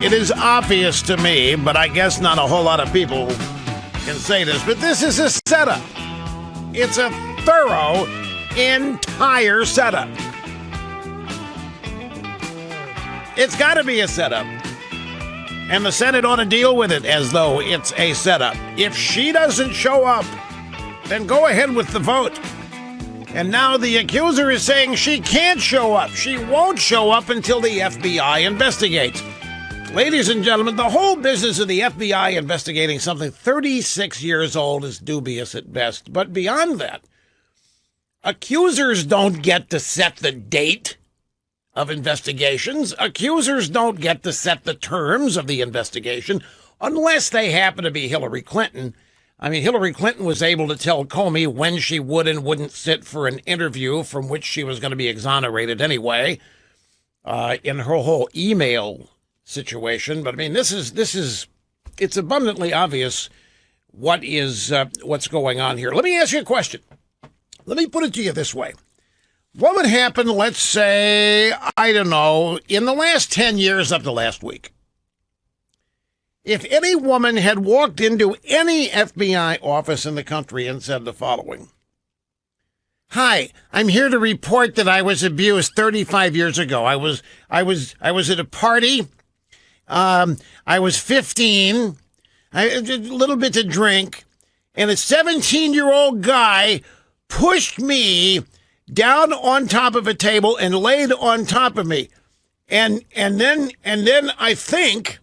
It is obvious to me, but I guess not a whole lot of people can say this, but this is a setup. It's a thorough, entire setup. It's got to be a setup. And the Senate ought to deal with it as though it's a setup. If she doesn't show up, then go ahead with the vote. And now the accuser is saying she can't show up. She won't show up until the FBI investigates. Ladies and gentlemen, the whole business of the FBI investigating something 36 years old is dubious at best. But beyond that, accusers don't get to set the date of investigations. Accusers don't get to set the terms of the investigation unless they happen to be Hillary Clinton. I mean, Hillary Clinton was able to tell Comey when she would and wouldn't sit for an interview from which she was going to be exonerated anyway, in her whole email situation. But I mean, it's abundantly obvious what's going on here. Let me ask you a question. Let me put it to you this way. What would happen, let's say, I don't know, in the last 10 years up to last week, if any woman had walked into any FBI office in the country and said the following: "Hi, I'm here to report that I was abused 35 years ago. I was at a party. I was 15, a little bit to drink, and a 17-year-old guy pushed me down on top of a table and laid on top of me. And then I think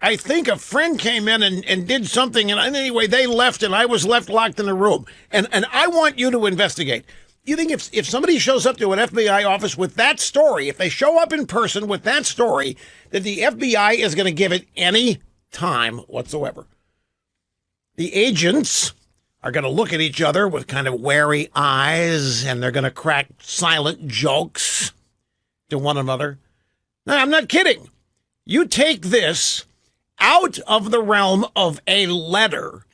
a friend came in and did something, and anyway, they left, and I was left locked in a room. And I want you to investigate." You think if somebody shows up to an FBI office with that story, if they show up in person with that story, that the FBI is going to give it any time whatsoever? The agents are going to look at each other with kind of wary eyes, and they're going to crack silent jokes to one another. No, I'm not kidding. You take this out of the realm of a letter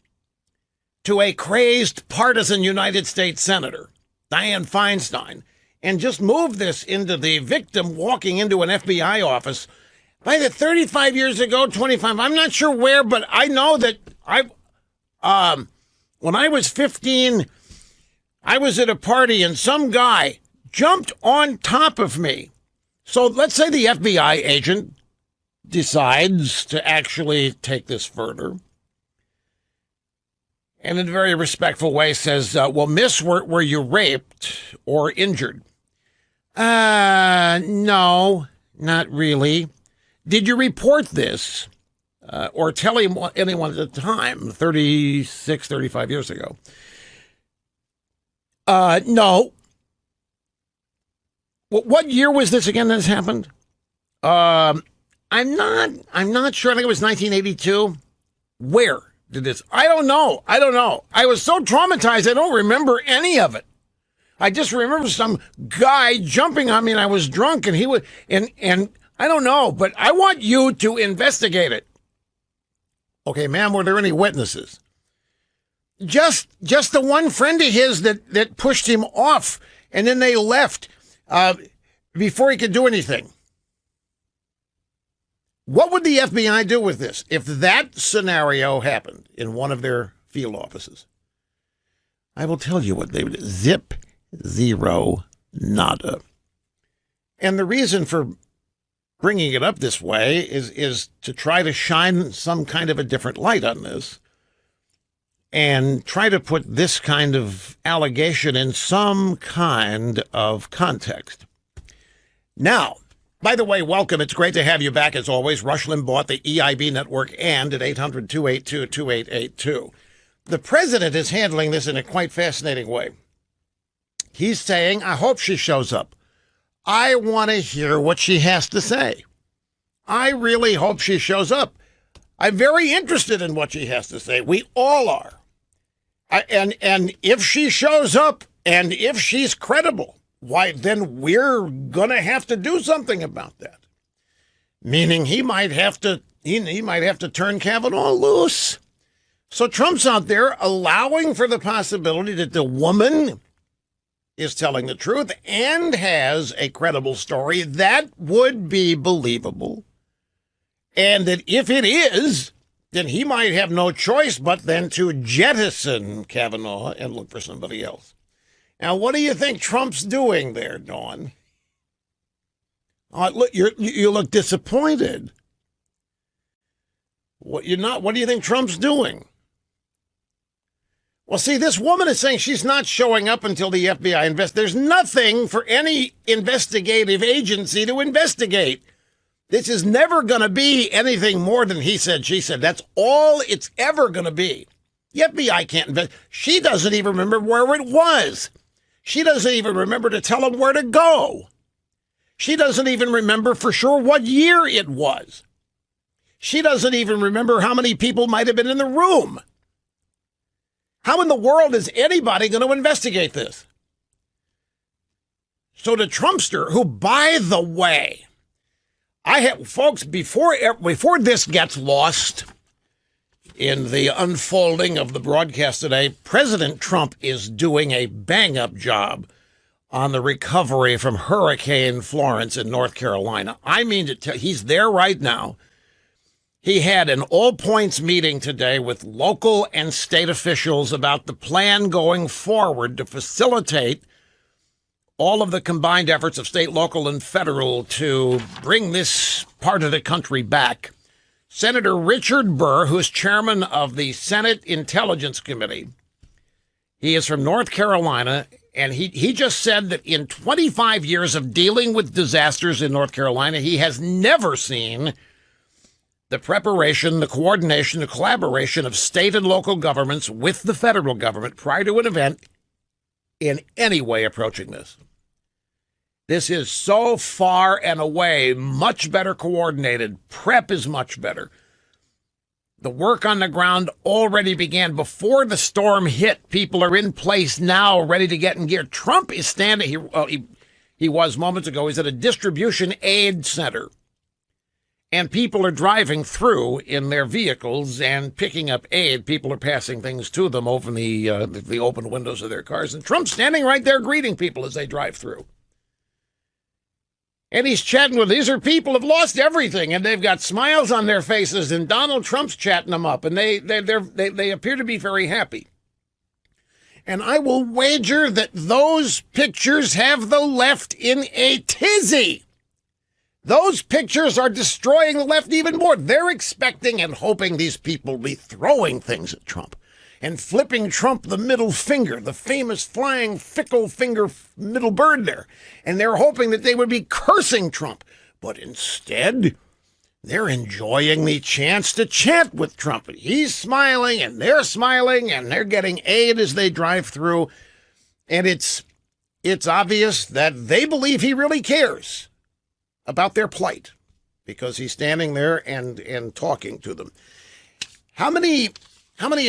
to a crazed partisan United States senator, Dianne Feinstein, and just move this into the victim walking into an FBI office. By the 35 years ago, 25, I'm not sure where, but I know that when I was 15, I was at a party and some guy jumped on top of me. So let's say the FBI agent decides to actually take this further, and in a very respectful way says, "Well, miss, were you raped or injured?" No, not really. Did you report this or tell anyone at the time, 36, 35 years ago? No. What year was this again that this happened? I'm not sure. I think it was 1982. Where did this? I don't know. I was so traumatized, I don't remember any of it. I just remember some guy jumping on me, and I was drunk, and he would, and I don't know, but I want you to investigate it. Okay, ma'am, were there any witnesses? Just the one friend of his that pushed him off, and then they left before he could do anything. What would the FBI do with this if that scenario happened in one of their field offices? I will tell you what they would do. Zip, zero, nada. And the reason for bringing it up this way is to try to shine some kind of a different light on this and try to put this kind of allegation in some kind of context. Now, by the way, welcome. It's great to have you back, as always. Rush Limbaugh, the EIB Network, and at 800-282-2882. The president is handling this in a quite fascinating way. He's saying, I hope she shows up. I want to hear what she has to say. I really hope she shows up. I'm very interested in what she has to say. We all are. And if she shows up, and if she's credible, why, then we're going to have to do something about that. Meaning he might have to turn Kavanaugh loose. So Trump's out there allowing for the possibility that the woman is telling the truth and has a credible story that would be believable. And that if it is, then he might have no choice but then to jettison Kavanaugh and look for somebody else. Now, what do you think Trump's doing there, Dawn? Look, you look disappointed. What do you think Trump's doing? Well, see, this woman is saying she's not showing up until the FBI investigates. There's nothing for any investigative agency to investigate. This is never going to be anything more than he said, she said. That's all it's ever going to be. The FBI can't investigate. She doesn't even remember where it was. She doesn't even remember to tell him where to go. She doesn't even remember for sure what year it was. She doesn't even remember how many people might have been in the room. How in the world is anybody going to investigate this? So the Trumpster, who, by the way, folks, before this gets lost in the unfolding of the broadcast today, President Trump is doing a bang-up job on the recovery from Hurricane Florence in North Carolina. I mean to tell you, he's there right now. He had an all-points meeting today with local and state officials about the plan going forward to facilitate all of the combined efforts of state, local, and federal to bring this part of the country back. Senator Richard Burr, who's chairman of the Senate Intelligence Committee, he is from North Carolina, and he just said that in 25 years of dealing with disasters in North Carolina, he has never seen the preparation, the coordination, the collaboration of state and local governments with the federal government prior to an event in any way approaching this. This is so far and away much better coordinated. Prep is much better. The work on the ground already began before the storm hit. People are in place now, ready to get in gear. Trump is standing, he was moments ago, he's at a distribution aid center. And people are driving through in their vehicles and picking up aid. People are passing things to them over the open windows of their cars. And Trump's standing right there greeting people as they drive through. And he's chatting with, these are people who have lost everything, and they've got smiles on their faces, and Donald Trump's chatting them up, and they appear to be very happy. And I will wager that those pictures have the left in a tizzy. Those pictures are destroying the left even more. They're expecting and hoping these people will be throwing things at Trump and flipping Trump the middle finger, the famous flying fickle finger middle bird there. And they're hoping that they would be cursing Trump. But instead, they're enjoying the chance to chat with Trump. He's smiling and they're getting aid as they drive through. And it's obvious that they believe he really cares about their plight because he's standing there and talking to them. How many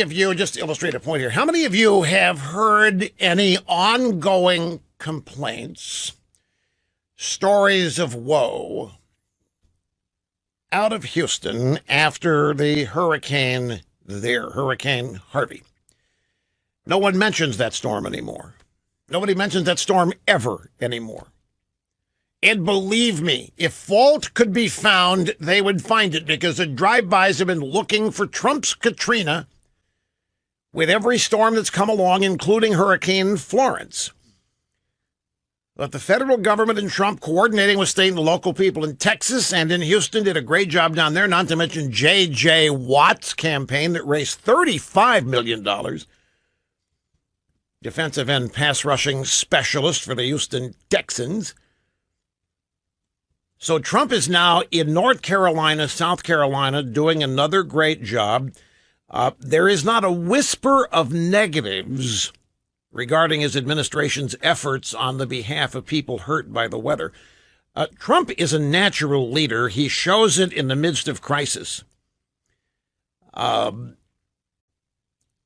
of you, just to illustrate a point here, how many of you have heard any ongoing complaints, stories of woe out of Houston after the hurricane Harvey? No one mentions that storm anymore. Nobody mentions that storm ever anymore. And believe me, if fault could be found, they would find it because the drive-bys have been looking for Trump's Katrina with every storm that's come along, including Hurricane Florence. But the federal government and Trump, coordinating with state and local people in Texas and in Houston, did a great job down there, not to mention J.J. Watt's campaign that raised $35 million. Defensive end pass rushing specialist for the Houston Texans. So Trump is now in North Carolina, South Carolina, doing another great job. There is not a whisper of negatives regarding his administration's efforts on the behalf of people hurt by the weather. Trump is a natural leader. He shows it in the midst of crisis. And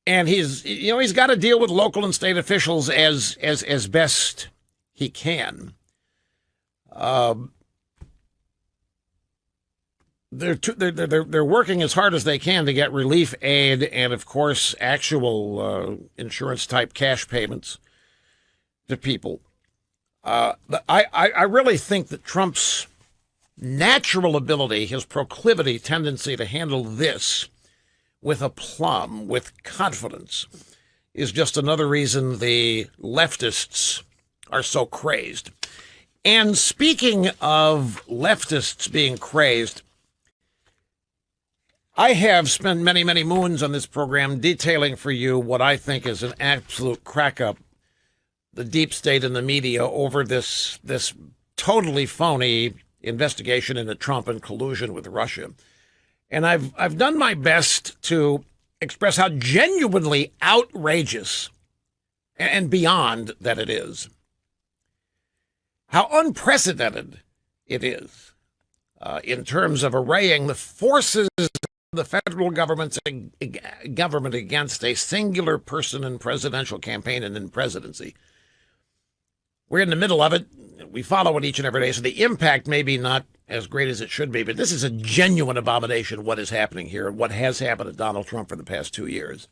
he's got to deal with local and state officials as best he can. They're working as hard as they can to get relief aid and, of course, actual insurance-type cash payments to people. I really think that Trump's natural ability, his proclivity, tendency to handle this with aplomb, with confidence, is just another reason the leftists are so crazed. And speaking of leftists being crazed, I have spent many, many moons on this program detailing for you what I think is an absolute crack-up, the deep state and the media over this totally phony investigation into Trump and collusion with Russia. And I've done my best to express how genuinely outrageous and beyond that it is. How unprecedented it is in terms of arraying the forces of the federal government against a singular person in presidential campaign and in presidency. We're in the middle of it. We follow it each and every day, so the impact may be not as great as it should be, but this is a genuine abomination, what is happening here and what has happened to Donald Trump for the past 2 years.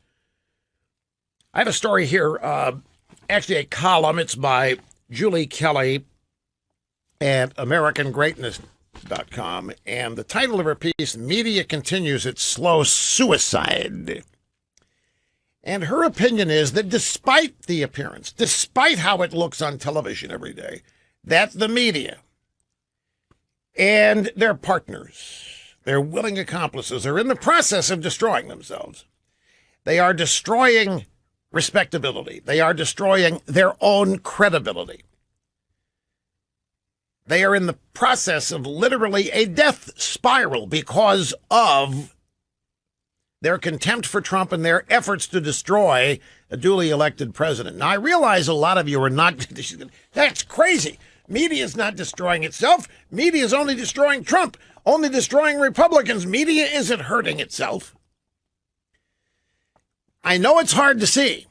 I have a story here, actually a column. It's by Julie Kelly at AmericanGreatness.com, and the title of her piece, Media Continues Its Slow Suicide. And her opinion is that despite the appearance, despite how it looks on television every day, that the media and their partners, their willing accomplices, are in the process of destroying themselves. They are destroying respectability. They are destroying their own credibility. They are in the process of literally a death spiral because of their contempt for Trump and their efforts to destroy a duly elected president. Now, I realize a lot of you are not, that's crazy. Media is not destroying itself. Media is only destroying Trump, only destroying Republicans. Media isn't hurting itself. I know it's hard to see.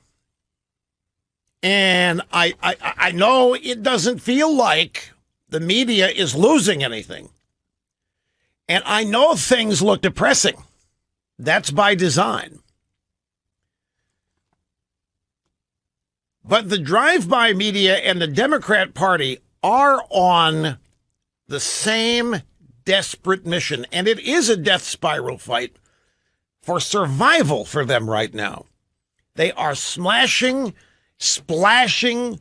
And I know it doesn't feel like the media is losing anything. And I know things look depressing. That's by design. But the drive-by media and the Democrat Party are on the same desperate mission, and it is a death spiral fight for survival for them right now. They are splashing, smashing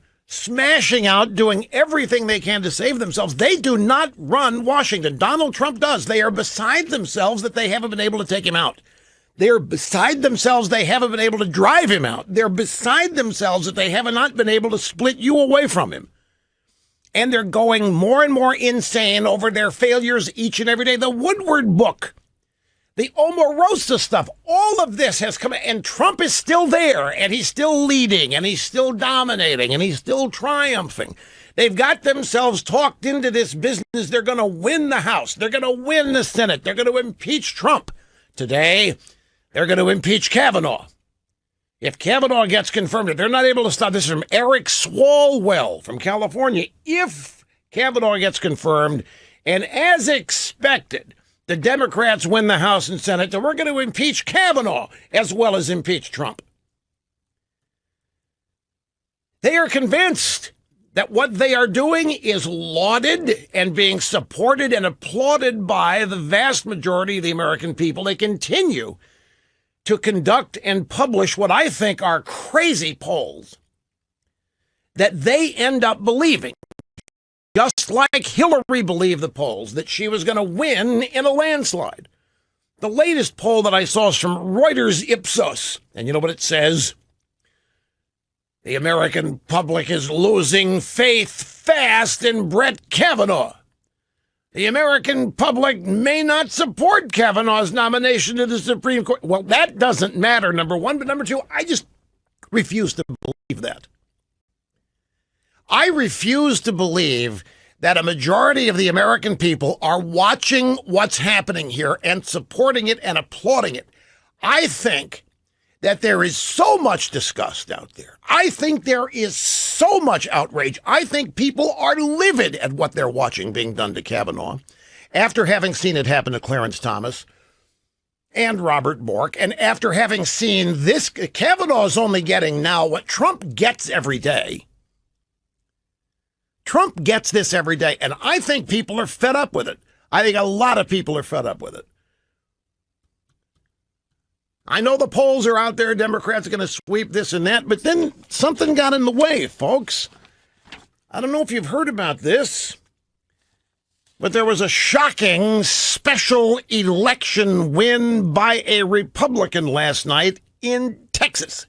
out, doing everything they can to save themselves. They do not run Washington. Donald Trump does. They are beside themselves that they haven't been able to take him out. They're beside themselves they haven't been able to drive him out. They're beside themselves that they have not been able to split you away from him. And they're going more and more insane over their failures each and every day. The Woodward book, the Omarosa stuff, all of this has come, and Trump is still there, and he's still leading, and he's still dominating, and he's still triumphing. They've got themselves talked into this business. They're going to win the House. They're going to win the Senate. They're going to impeach Trump. Today, they're going to impeach Kavanaugh. If Kavanaugh gets confirmed, if they're not able to stop, this is from Eric Swalwell from California. If Kavanaugh gets confirmed, and as expected, the Democrats win the House and Senate, then we're going to impeach Kavanaugh as well as impeach Trump. They are convinced that what they are doing is lauded and being supported and applauded by the vast majority of the American people. They continue to conduct and publish what I think are crazy polls that they end up believing, just like Hillary believed the polls, that she was going to win in a landslide. The latest poll that I saw is from Reuters Ipsos, and you know what it says? The American public is losing faith fast in Brett Kavanaugh. The American public may not support Kavanaugh's nomination to the Supreme Court. Well, that doesn't matter, number one. But number two, I just refuse to believe that. I refuse to believe that a majority of the American people are watching what's happening here and supporting it and applauding it. I think that there is so much disgust out there. I think there is so much outrage. I think people are livid at what they're watching being done to Kavanaugh after having seen it happen to Clarence Thomas and Robert Bork. And after having seen this, Kavanaugh is only getting now what Trump gets every day. Trump gets this every day. And I think people are fed up with it. I think a lot of people are fed up with it. I know the polls are out there. Democrats are going to sweep this and that, but then something got in the way, folks. I don't know if you've heard about this, but there was a shocking special election win by a Republican last night in Texas.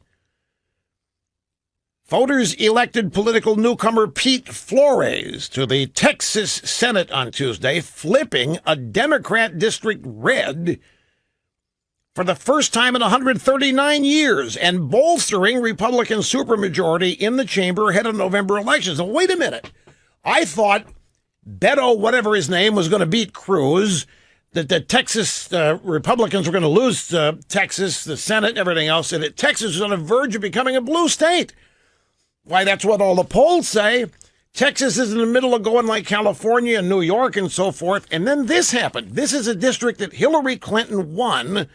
Voters elected political newcomer Pete Flores to the Texas Senate on Tuesday, flipping a Democrat district red for the first time in 139 years and bolstering Republican supermajority in the chamber ahead of November elections. So wait a minute. I thought Beto, whatever his name, was going to beat Cruz, that the Texas Republicans were going to lose Texas, the Senate, everything else, and that Texas was on the verge of becoming a blue state. Why, that's what all the polls say. Texas is in the middle of going like California and New York and so forth. And then this happened. This is a district that Hillary Clinton won.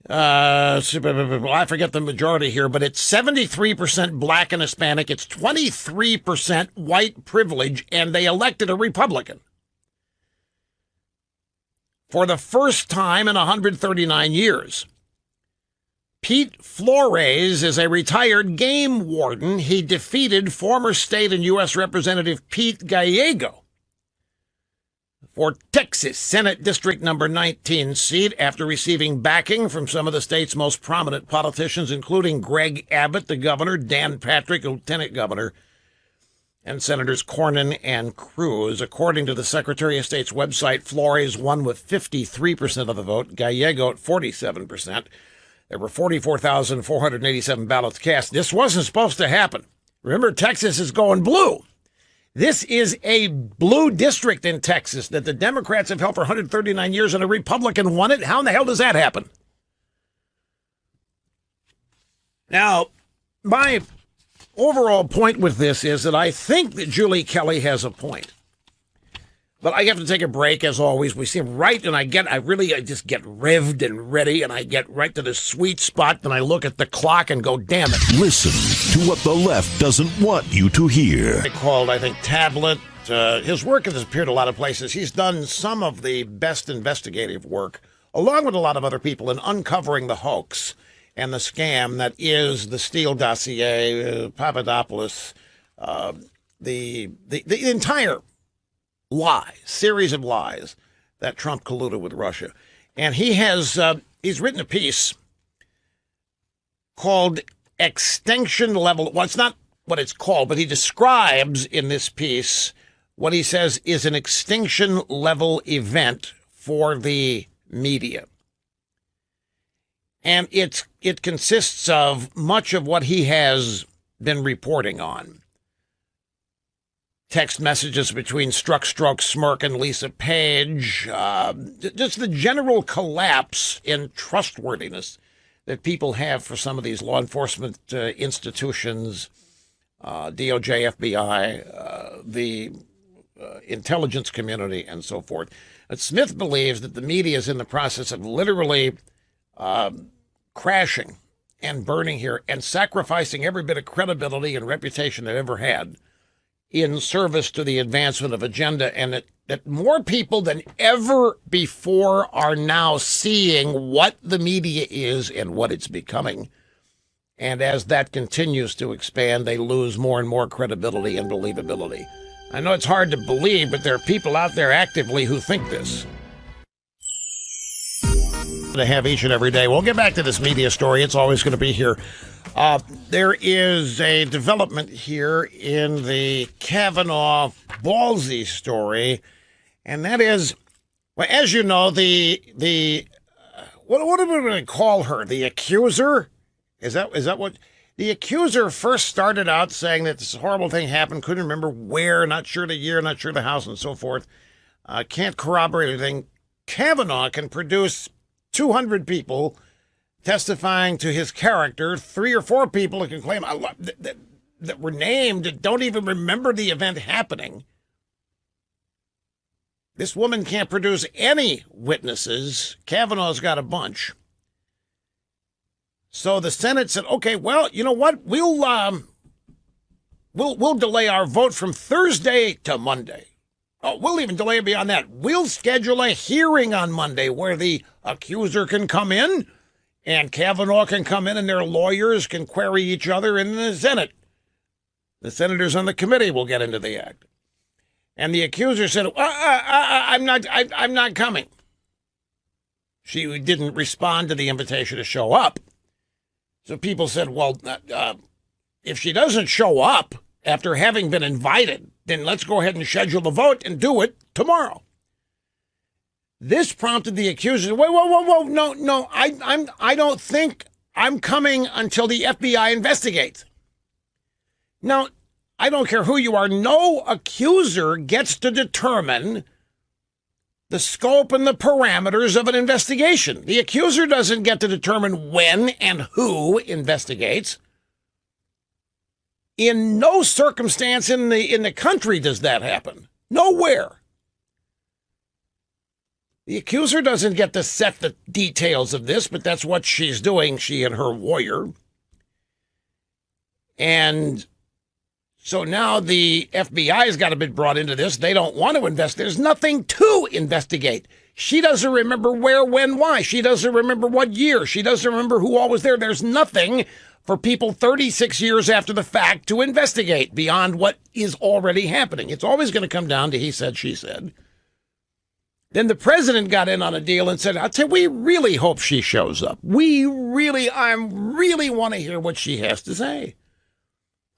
I forget the majority here, but it's 73% black and Hispanic. It's 23% white privilege, and they elected a Republican. For the first time in 139 years. Pete Flores is a retired game warden. He defeated former state and U.S. Representative Pete Gallego for Texas Senate District number 19 seat after receiving backing from some of the state's most prominent politicians, including Greg Abbott, the governor, Dan Patrick, lieutenant governor, and Senators Cornyn and Cruz. According to the Secretary of State's website, Flores won with 53% of the vote, Gallego at 47%. There were 44,487 ballots cast. This wasn't supposed to happen. Remember, Texas is going blue. This is a blue district in Texas that the Democrats have held for 139 years, and a Republican won it. How in the hell does that happen? Now, my overall point with this is that I think that Julie Kelly has a point. But I have to take a break, as always. We seem right, and I just get revved and ready, and I get right to the sweet spot, and I look at the clock and go, damn it. Listen to what the left doesn't want you to hear. Called, I think, Tablet. His work has appeared a lot of places. He's done some of the best investigative work, along with a lot of other people, in uncovering the hoax and the scam that is the Steele dossier, Papadopoulos, the entire series of lies that Trump colluded with Russia. And he's written a piece called Extinction Level. Well, it's not what it's called, but he describes in this piece what he says is an extinction level event for the media. And it consists of much of what he has been reporting on. Text messages between Strzok, Smirk, and Lisa Page. Just the general collapse in trustworthiness that people have for some of these law enforcement institutions, DOJ, FBI, the intelligence community, and so forth. But Smith believes that the media is in the process of literally crashing and burning here and sacrificing every bit of credibility and reputation they've ever had in service to the advancement of agenda, and that more people than ever before are now seeing what the media is and what it's becoming. And as that continues to expand, they lose more and more credibility and believability. I know it's hard to believe, but there are people out there actively who think this. To have each and every day. We'll get back to this media story. It's always going to be here. There is a development here in the Kavanaugh Ballsy story, and that is, well, as you know, what are we going to call her? The accuser? Is that what? The accuser first started out saying that this horrible thing happened, couldn't remember where, not sure the year, not sure the house, and so forth. Can't corroborate anything. Kavanaugh can produce 200 people testifying to his character, 3 or 4 people that can claim that were named that don't even remember the event happening. This woman can't produce any witnesses. Kavanaugh's got a bunch. So the Senate said, okay, well, you know what? We'll delay our vote from Thursday to Monday. Oh, we'll even delay it beyond that. We'll schedule a hearing on Monday where the accuser can come in and Kavanaugh can come in and their lawyers can query each other in the Senate. The senators on the committee will get into the act. And the accuser said, I'm not coming. She didn't respond to the invitation to show up. So people said, well, if she doesn't show up after having been invited, then let's go ahead and schedule the vote and do it tomorrow. This prompted the accuser, whoa, no, I don't think I'm coming until the FBI investigates. Now, I don't care who you are, no accuser gets to determine the scope and the parameters of an investigation. The accuser doesn't get to determine when and who investigates. In no circumstance in the country does that happen. Nowhere. The accuser doesn't get to set the details of this, but that's what she's doing, she and her lawyer. And so now the FBI has got to be brought into this. They don't want to investigate. There's nothing to investigate. She doesn't remember where, when, why. She doesn't remember what year. She doesn't remember who all was there. There's nothing for people 36 years after the fact to investigate beyond what is already happening. It's always going to come down to he said, she said. Then the president got in on a deal and said, I'll tell you, we really hope she shows up. I really want to hear what she has to say.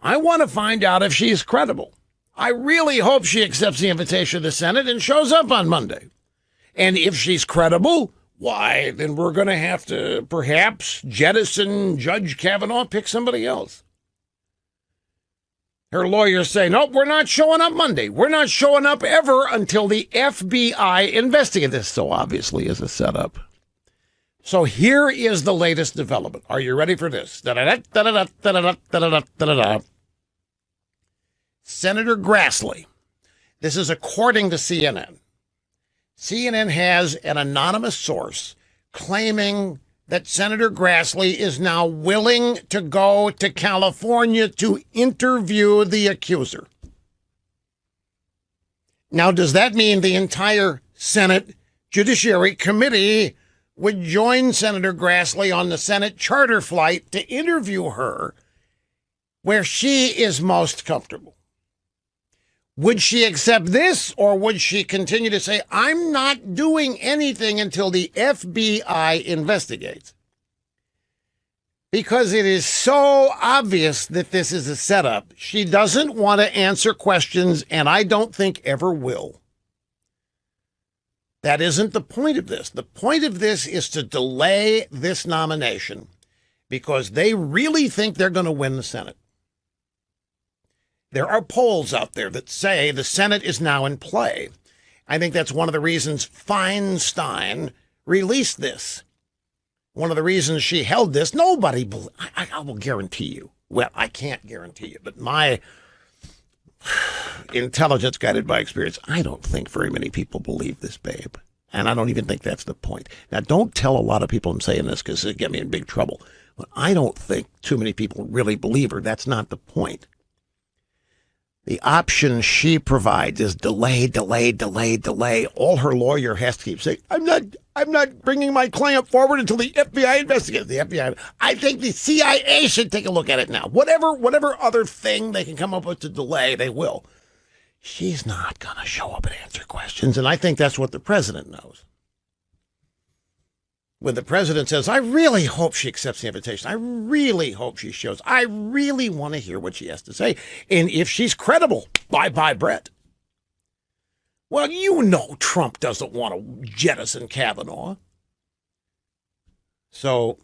I want to find out if she's credible. I really hope she accepts the invitation of the Senate and shows up on Monday. And if she's credible, why, then we're going to have to perhaps jettison Judge Kavanaugh, pick somebody else. Her lawyers say, nope, we're not showing up Monday. We're not showing up ever until the FBI investigates. This so obviously is a setup. So here is the latest development. Are you ready for this? Senator Grassley. This is according to CNN. CNN has an anonymous source claiming that Senator Grassley is now willing to go to California to interview the accuser. Now, does that mean the entire Senate Judiciary Committee would join Senator Grassley on the Senate charter flight to interview her where she is most comfortable? Would she accept this, or would she continue to say, I'm not doing anything until the FBI investigates? Because it is so obvious that this is a setup. She doesn't want to answer questions, and I don't think ever will. That isn't the point of this. The point of this is to delay this nomination because they really think they're going to win the Senate. There are polls out there that say the Senate is now in play. I think that's one of the reasons Feinstein released this. One of the reasons she held this. Nobody, I will guarantee you. Well, I can't guarantee you, but my intelligence guided by experience, I don't think very many people believe this, babe. And I don't even think that's the point. Now, don't tell a lot of people I'm saying this because it'll get me in big trouble. But I don't think too many people really believe her. That's not the point. The option she provides is delay. All her lawyer has to keep saying, I'm not bringing my client forward until the FBI investigates. The FBI, I think the CIA should take a look at it now. Whatever other thing they can come up with to delay, they will. She's not going to show up and answer questions, and I think that's what the president knows. When the president says, I really hope she accepts the invitation. I really hope she shows. I really want to hear what she has to say. And if she's credible, bye-bye, Brett. Well, you know Trump doesn't want to jettison Kavanaugh. So,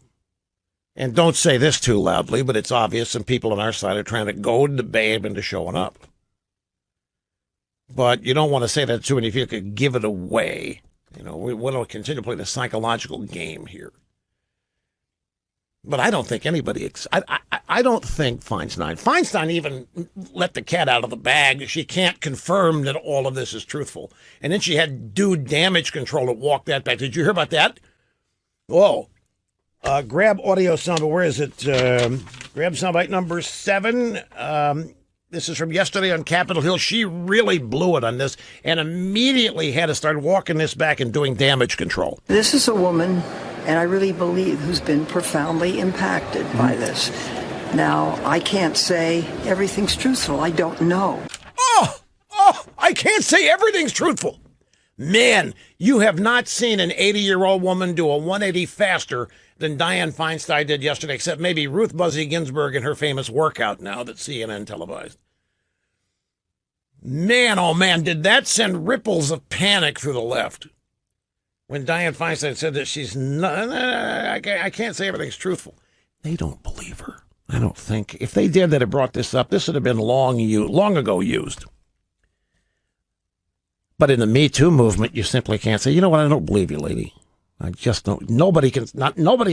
and don't say this too loudly, but it's obvious some people on our side are trying to goad the babe into showing up. But you don't want to say that too many if you could give it away. You know, we want to continue to play the psychological game here. But I don't think anybody, I don't think Feinstein even let the cat out of the bag. She can't confirm that all of this is truthful. And then she had due damage control to walk that back. Did you hear about that? Whoa. Grab audio soundbite. Where is it? Grab soundbite number 7. This is from yesterday on Capitol Hill. She really blew it on this and immediately had to start walking this back and doing damage control. This is a woman, and I really believe, who's been profoundly impacted by this. Now, I can't say everything's truthful. I don't know. I can't say everything's truthful. Man, you have not seen an 80-year-old woman do a 180 faster than Dianne Feinstein did yesterday, except maybe Ruth Buzzy Ginsburg and her famous workout now that CNN televised. Man, oh man, did that send ripples of panic through the left when Dianne Feinstein said that she's not, I can't say everything's truthful. They don't believe her. I don't think. If they did that, had brought this up, this would have been long ago used. But in the Me Too movement, you simply can't say, you know what, I don't believe you, lady. I just don't. Nobody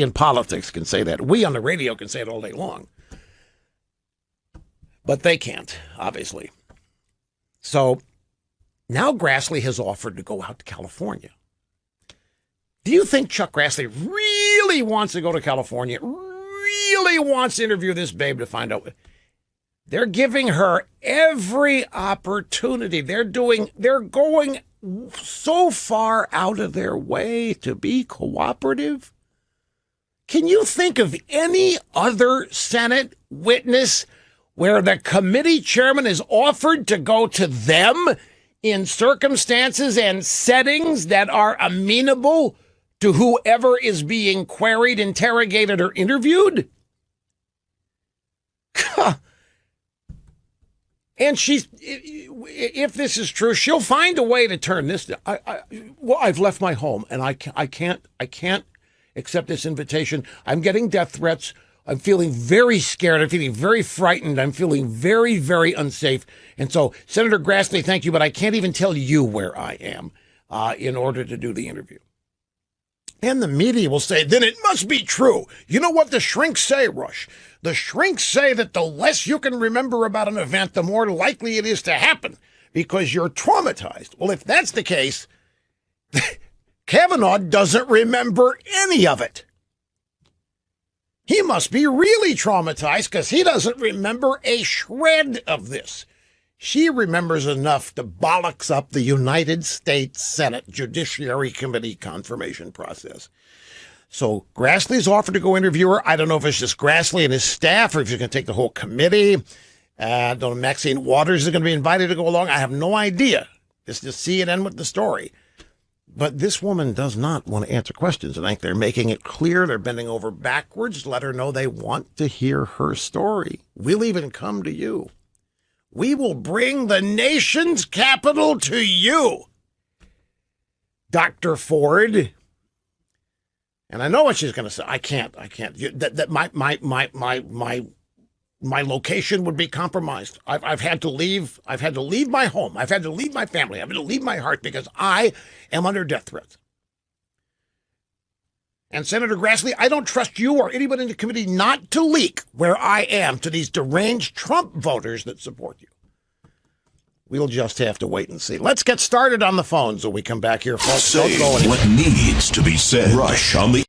in politics can say that. We on the radio can say it all day long. But they can't, obviously. So now Grassley has offered to go out to California. Do you think Chuck Grassley really wants to go to California, really wants to interview this babe to find out? They're giving her every opportunity. They're going so far out of their way to be cooperative. Can you think of any other Senate witness where the committee chairman is offered to go to them in circumstances and settings that are amenable to whoever is being queried, interrogated, or interviewed? And if this is true, she'll find a way to turn this. I've left my home, and I can't accept this invitation. I'm getting death threats. I'm feeling very scared. I'm feeling very frightened. I'm feeling very, very unsafe. And so, Senator Grassley, thank you, but I can't even tell you where I am in order to do the interview. And the media will say, then it must be true. You know what the shrinks say, Rush? The shrinks say that the less you can remember about an event, the more likely it is to happen because you're traumatized. Well, if that's the case, Kavanaugh doesn't remember any of it. He must be really traumatized because he doesn't remember a shred of this. She remembers enough to bollocks up the United States Senate Judiciary Committee confirmation process. So Grassley's offered to go interview her. I don't know if it's just Grassley and his staff or if he's going to take the whole committee. I don't know if Maxine Waters is going to be invited to go along. I have no idea. It's just CNN with the story. But this woman does not want to answer questions. I think they're making it clear. They're bending over backwards to let her know they want to hear her story. We'll even come to you. We will bring the nation's capital to you, Dr. Ford. And I know what she's going to say. I can't. That my location would be compromised. I've had to leave. I've had to leave my home. I've had to leave my family. I've had to leave my heart because I am under death threats. And Senator Grassley, I don't trust you or anybody in the committee not to leak where I am to these deranged Trump voters that support you. We'll just have to wait and see. Let's get started on the phones when we come back here, folks. Say what needs to be said. Rush on the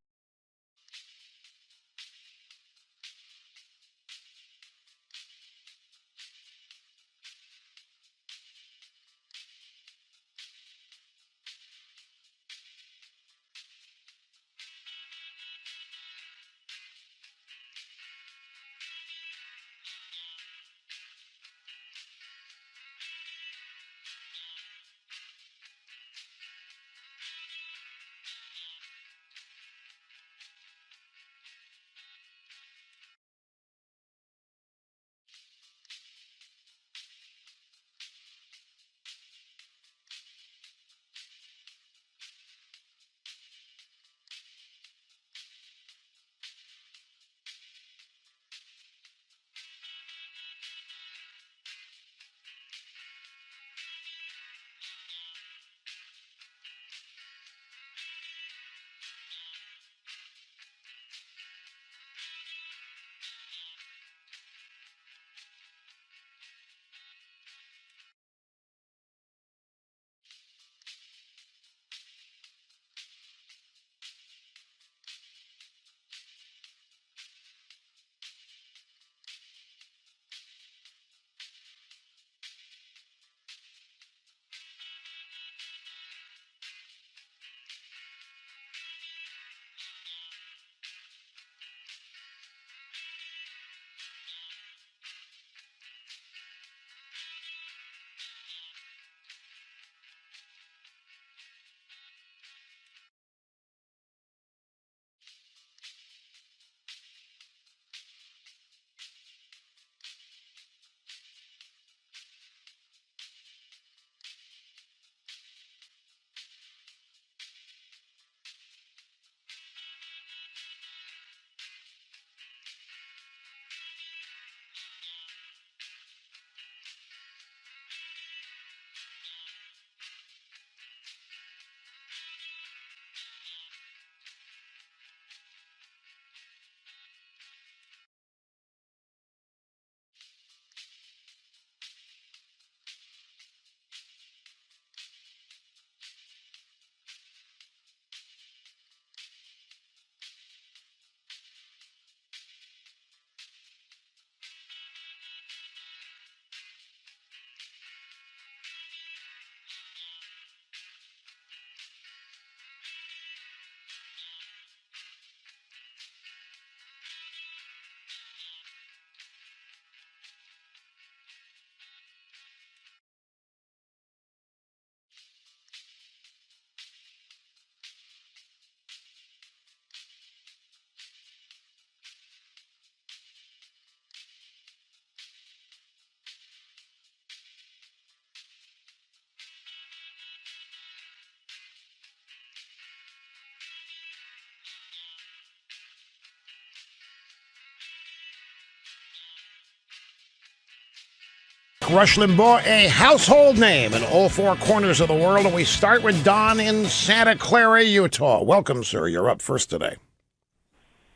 Rush Limbaugh, a household name in all four corners of the world. And we start with Don in Santa Clara, Utah. Welcome, sir. You're up first today.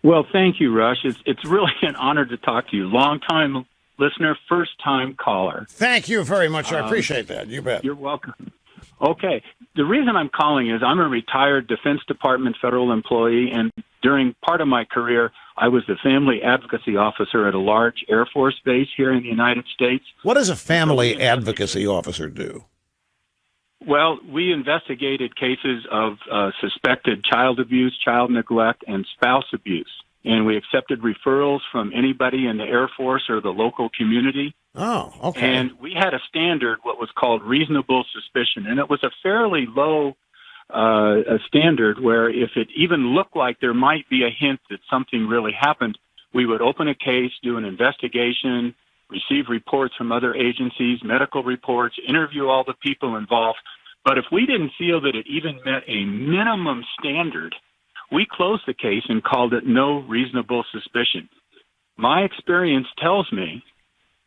Well, thank you, Rush. It's really an honor to talk to you. Long-time listener, first-time caller. Thank you very much. I appreciate that. You bet. You're welcome. Okay. The reason I'm calling is I'm a retired Defense Department federal employee, and during part of my career, I was the family advocacy officer at a large Air Force base here in the United States. What does a family advocacy officer do? Well, we investigated cases of suspected child abuse, child neglect, and spouse abuse. And we accepted referrals from anybody in the Air Force or the local community. Oh, okay. And we had a standard, what was called reasonable suspicion. And it was a fairly low a standard where if it even looked like there might be a hint that something really happened, we would open a case, do an investigation, receive reports from other agencies, medical reports, interview all the people involved. But if we didn't feel that it even met a minimum standard, we closed the case and called it no reasonable suspicion. My experience tells me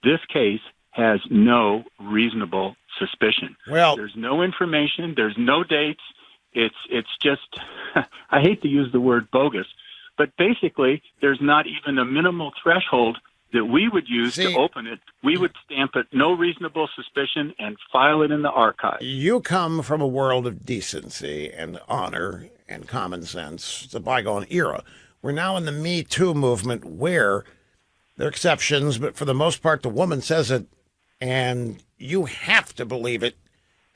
this case has no reasonable suspicion. Well, there's no information, there's no dates. It's just, I hate to use the word bogus, but basically there's not even a minimal threshold that we would use to open it. We would stamp it no reasonable suspicion and file it in the archive. You come from a world of decency and honor and common sense. It's a bygone era. We're now in the Me Too movement where there are exceptions, but for the most part, the woman says it, and you have to believe it,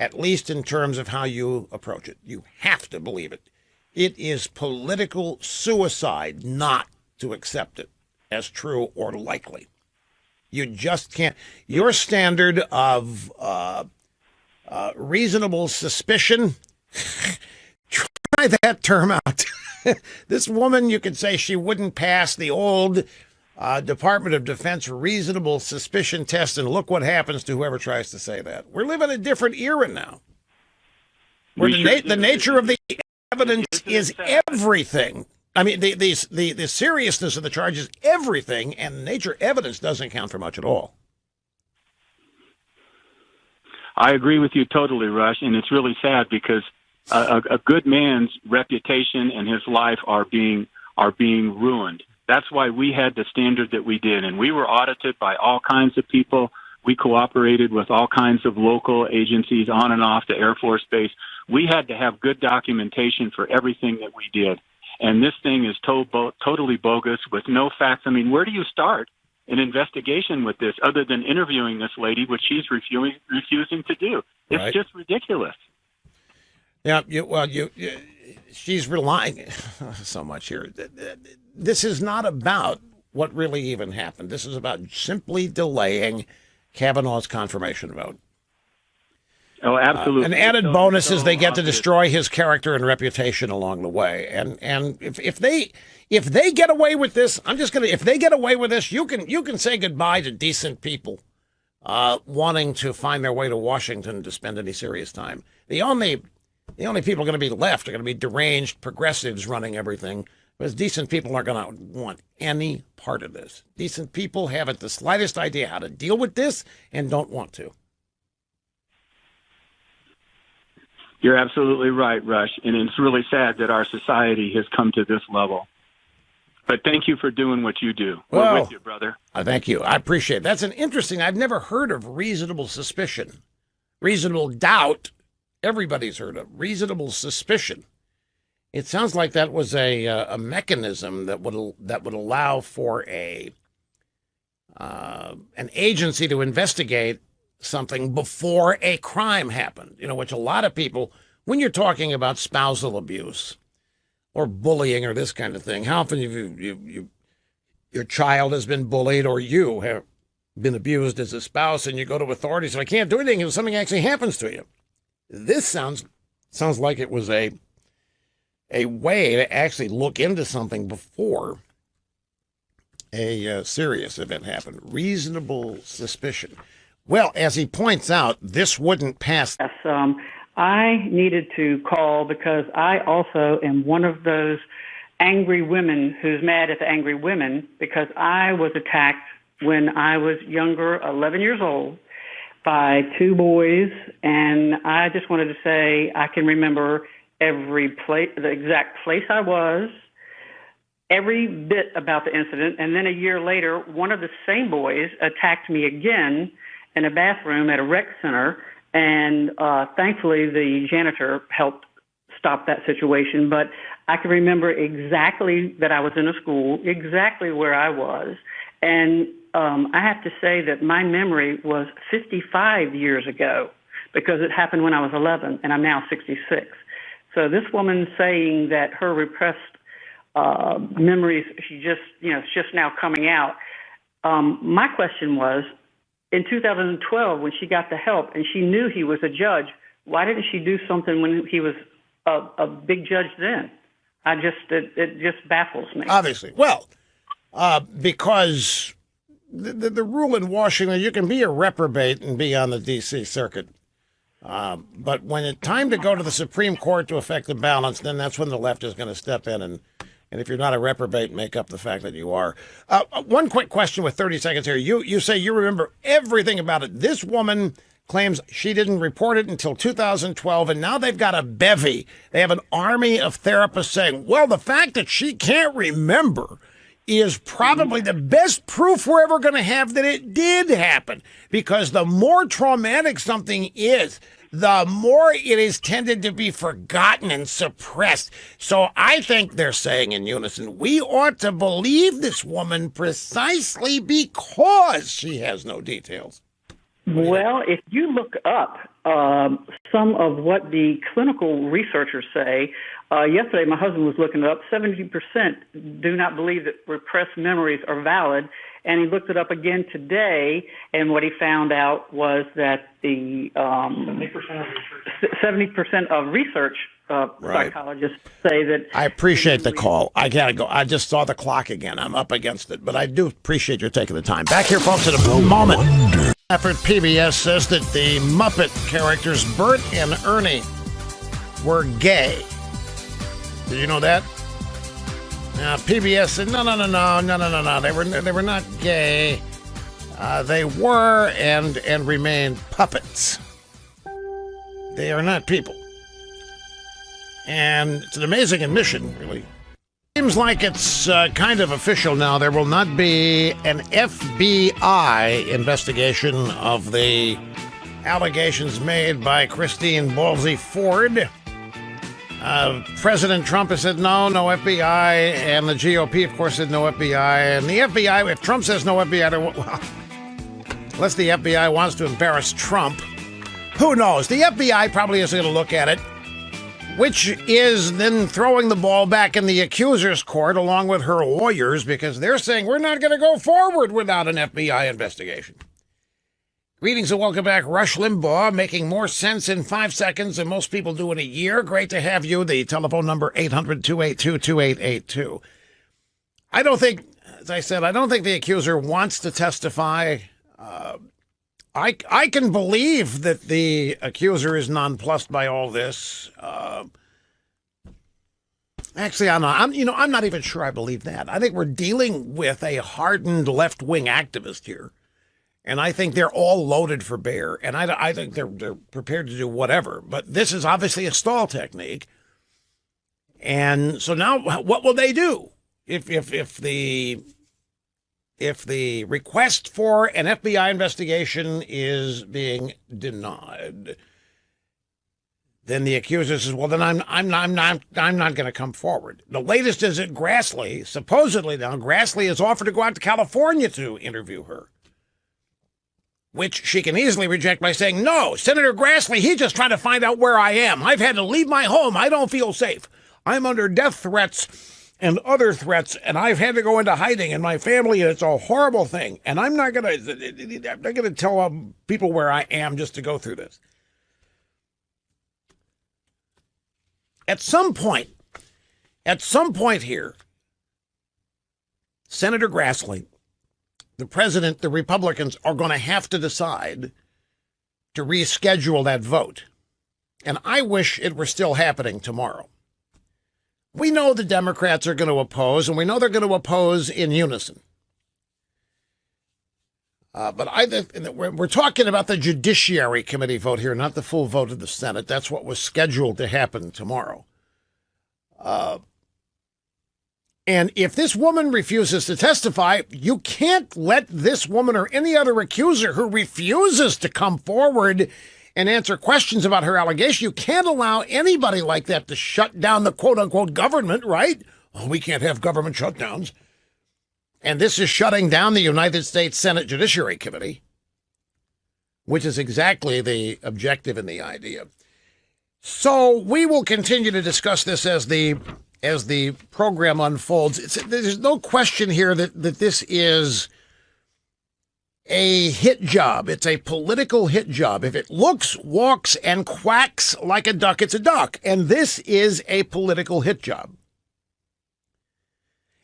at least in terms of how you approach it. You have to believe it. It is political suicide not to accept it as true or likely. You just can't. Your standard of reasonable suspicion, try that term out. This woman, you could say she wouldn't pass the old Department of Defense reasonable suspicion test, and look what happens to whoever tries to say that. We're living a different era now, where the nature of the evidence is everything. I mean, the seriousness of the charge is everything, and the nature of evidence doesn't count for much at all. I agree with you totally, Rush, and it's really sad because a good man's reputation and his life are being ruined. That's why we had the standard that we did, and we were audited by all kinds of people. We cooperated with all kinds of local agencies on and off the Air Force Base. We had to have good documentation for everything that we did. And this thing is totally bogus with no facts. I mean, where do you start an investigation with this other than interviewing this lady, which she's refusing to do? It's just ridiculous. Yeah, she's relying so much here. This is not about what really even happened. This is about simply delaying Kavanaugh's confirmation vote. Oh, absolutely. An added bonus is they get to destroy his character and reputation along the way. And if they get away with this, if they get away with this, you can say goodbye to decent people wanting to find their way to Washington to spend any serious time. The only people going to be left are going to be deranged progressives running everything, because decent people aren't going to want any part of this. Decent people haven't the slightest idea how to deal with this and don't want to. You're absolutely right, Rush, and it's really sad that our society has come to this level. But thank you for doing what you do. We're with you, brother. Thank you. I appreciate it. That's an interesting, I've never heard of reasonable suspicion. Reasonable doubt, everybody's heard of. Reasonable suspicion. It sounds like that was a mechanism that would allow for an agency to investigate something before a crime happened. Which a lot of people, when you're talking about spousal abuse or bullying or this kind of thing, how often your child has been bullied or you have been abused as a spouse, and you go to authorities and I can't do anything if something actually happens to you. This sounds like it was a way to actually look into something before a serious event happened. Reasonable suspicion. Well, as he points out, this wouldn't pass. Yes, I needed to call because I also am one of those angry women who's mad at the angry women, because I was attacked when I was younger, 11 years old, by two boys, and I just wanted to say I can remember every place, the exact place I was, every bit about the incident, and then a year later, one of the same boys attacked me again in a bathroom at a rec center, and thankfully the janitor helped stop that situation. But I can remember exactly that I was in a school, exactly where I was, and I have to say that my memory was 55 years ago because it happened when I was 11, and I'm now 66. So this woman saying that her repressed memories, it's just now coming out. My question was, in 2012, when she got the help and she knew he was a judge, why didn't she do something when he was a big judge then? It just baffles me. Obviously. Well, because the rule in Washington, you can be a reprobate and be on the D.C. Circuit. But when it's time to go to the Supreme Court to affect the balance, then that's when the left is going to step in and if you're not a reprobate, make up the fact that you are. One quick question with 30 seconds here. You say you remember everything about it. This woman claims she didn't report it until 2012, and now they've got a bevy. They have an army of therapists saying, well, the fact that she can't remember is probably the best proof we're ever going to have that it did happen. Because the more traumatic something is, the more it is tended to be forgotten and suppressed. So I think they're saying in unison, we ought to believe this woman precisely because she has no details. Well, if you look up some of what the clinical researchers say, yesterday my husband was looking it up, 70% do not believe that repressed memories are valid. And he looked it up again today, and what he found out was that the 70% of research psychologists say that. I appreciate the call. I gotta go. I just saw the clock again. I'm up against it, but I do appreciate your taking the time. Back here, folks, in a moment. Effort PBS says that the Muppet characters Bert and Ernie were gay. Did you know that? PBS said, no. They were not gay. They were and remain puppets. They are not people. And it's an amazing admission, really. Seems like it's kind of official now. There will not be an FBI investigation of the allegations made by Christine Ballsy Ford. President Trump has said no FBI, and the GOP, of course, said no FBI. And the FBI, if Trump says no FBI, well, unless the FBI wants to embarrass Trump, who knows? The FBI probably is going to look at it, which is then throwing the ball back in the accuser's court along with her lawyers, because they're saying we're not going to go forward without an FBI investigation. Greetings and welcome back. Rush Limbaugh, making more sense in 5 seconds than most people do in a year. Great to have you. The telephone number, 800-282-2882. I don't think, as I said, I don't think the accuser wants to testify. I can believe that the accuser is nonplussed by all this. Actually, I'm not even sure I believe that. I think we're dealing with a hardened left-wing activist here. And I think they're all loaded for bear. And I think they're prepared to do whatever. But this is obviously a stall technique. And so now what will they do? If the request for an FBI investigation is being denied, then the accuser says, well, then I'm not going to come forward. The latest is that Grassley, supposedly now, Grassley has offered to go out to California to interview her, which she can easily reject by saying, no, Senator Grassley, he's just trying to find out where I am. I've had to leave my home. I don't feel safe. I'm under death threats and other threats, and I've had to go into hiding in my family, and it's a horrible thing. And I'm not going to tell people where I am just to go through this. At some point here, Senator Grassley, the president, the Republicans are going to have to decide to reschedule that vote. And I wish it were still happening tomorrow. We know the Democrats are going to oppose, and we know they're going to oppose in unison. But we're talking about the Judiciary Committee vote here, not the full vote of the Senate. That's what was scheduled to happen tomorrow. And if this woman refuses to testify, you can't let this woman or any other accuser who refuses to come forward and answer questions about her allegation, you can't allow anybody like that to shut down the quote-unquote government, right? Oh, we can't have government shutdowns. And this is shutting down the United States Senate Judiciary Committee, which is exactly the objective and the idea. So we will continue to discuss this as the program unfolds. There's no question here that this is a hit job. It's a political hit job. If it looks, walks, and quacks like a duck, it's a duck. And this is a political hit job.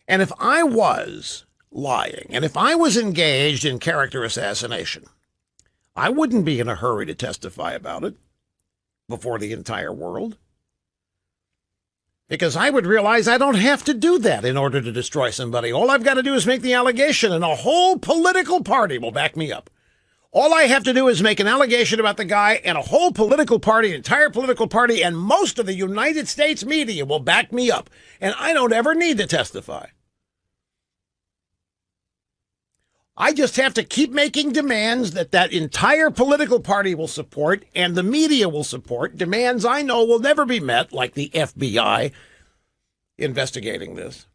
And if I was lying, and if I was engaged in character assassination, I wouldn't be in a hurry to testify about it before the entire world. Because I would realize I don't have to do that in order to destroy somebody. All I've got to do is make the allegation, and a whole political party will back me up. All I have to do is make an allegation about the guy, and a whole political party, entire political party, and most of the United States media will back me up. And I don't ever need to testify. I just have to keep making demands that entire political party will support and the media will support, demands I know will never be met, like the FBI investigating this.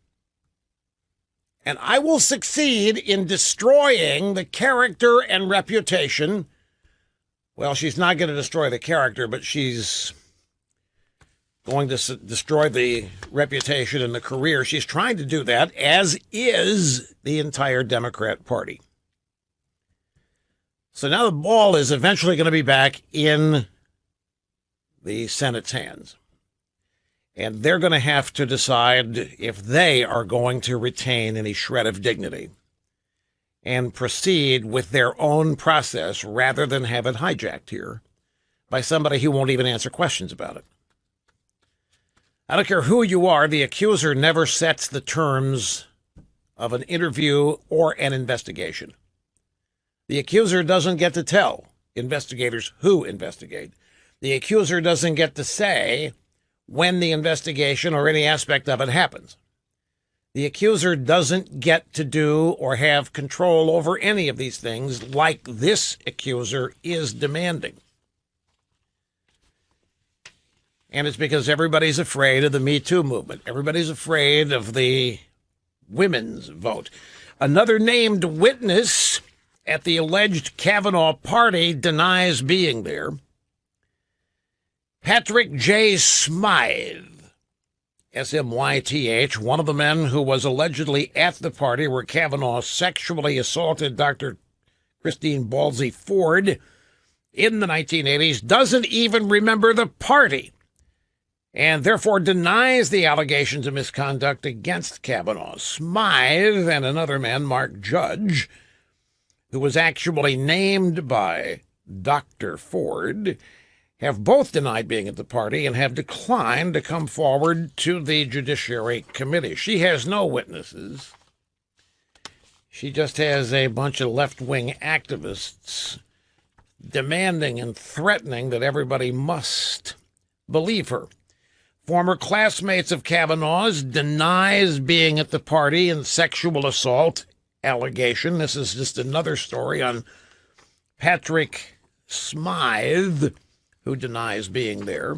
And I will succeed in destroying the character and reputation. Well, she's not going to destroy the character, but she's going to destroy the reputation and the career. She's trying to do that, as is the entire Democrat Party. So now the ball is eventually going to be back in the Senate's hands. And they're going to have to decide if they are going to retain any shred of dignity and proceed with their own process rather than have it hijacked here by somebody who won't even answer questions about it. I don't care who you are, the accuser never sets the terms of an interview or an investigation. The accuser doesn't get to tell investigators who investigate. The accuser doesn't get to say when the investigation or any aspect of it happens. The accuser doesn't get to do or have control over any of these things like this accuser is demanding. And it's because everybody's afraid of the Me Too movement. Everybody's afraid of the women's vote. Another named witness at the alleged Kavanaugh party denies being there. Patrick J. Smythe, S-M-Y-T-H, one of the men who was allegedly at the party where Kavanaugh sexually assaulted Dr. Christine Ballsy Ford in the 1980s, doesn't even remember the party, and therefore denies the allegations of misconduct against Kavanaugh. Smythe and another man, Mark Judge, who was actually named by Dr. Ford, have both denied being at the party and have declined to come forward to the Judiciary Committee. She has no witnesses. She just has a bunch of left-wing activists demanding and threatening that everybody must believe her. Former classmates of Kavanaugh's denies being at the party in sexual assault allegation. This is just another story on Patrick Smythe, who denies being there.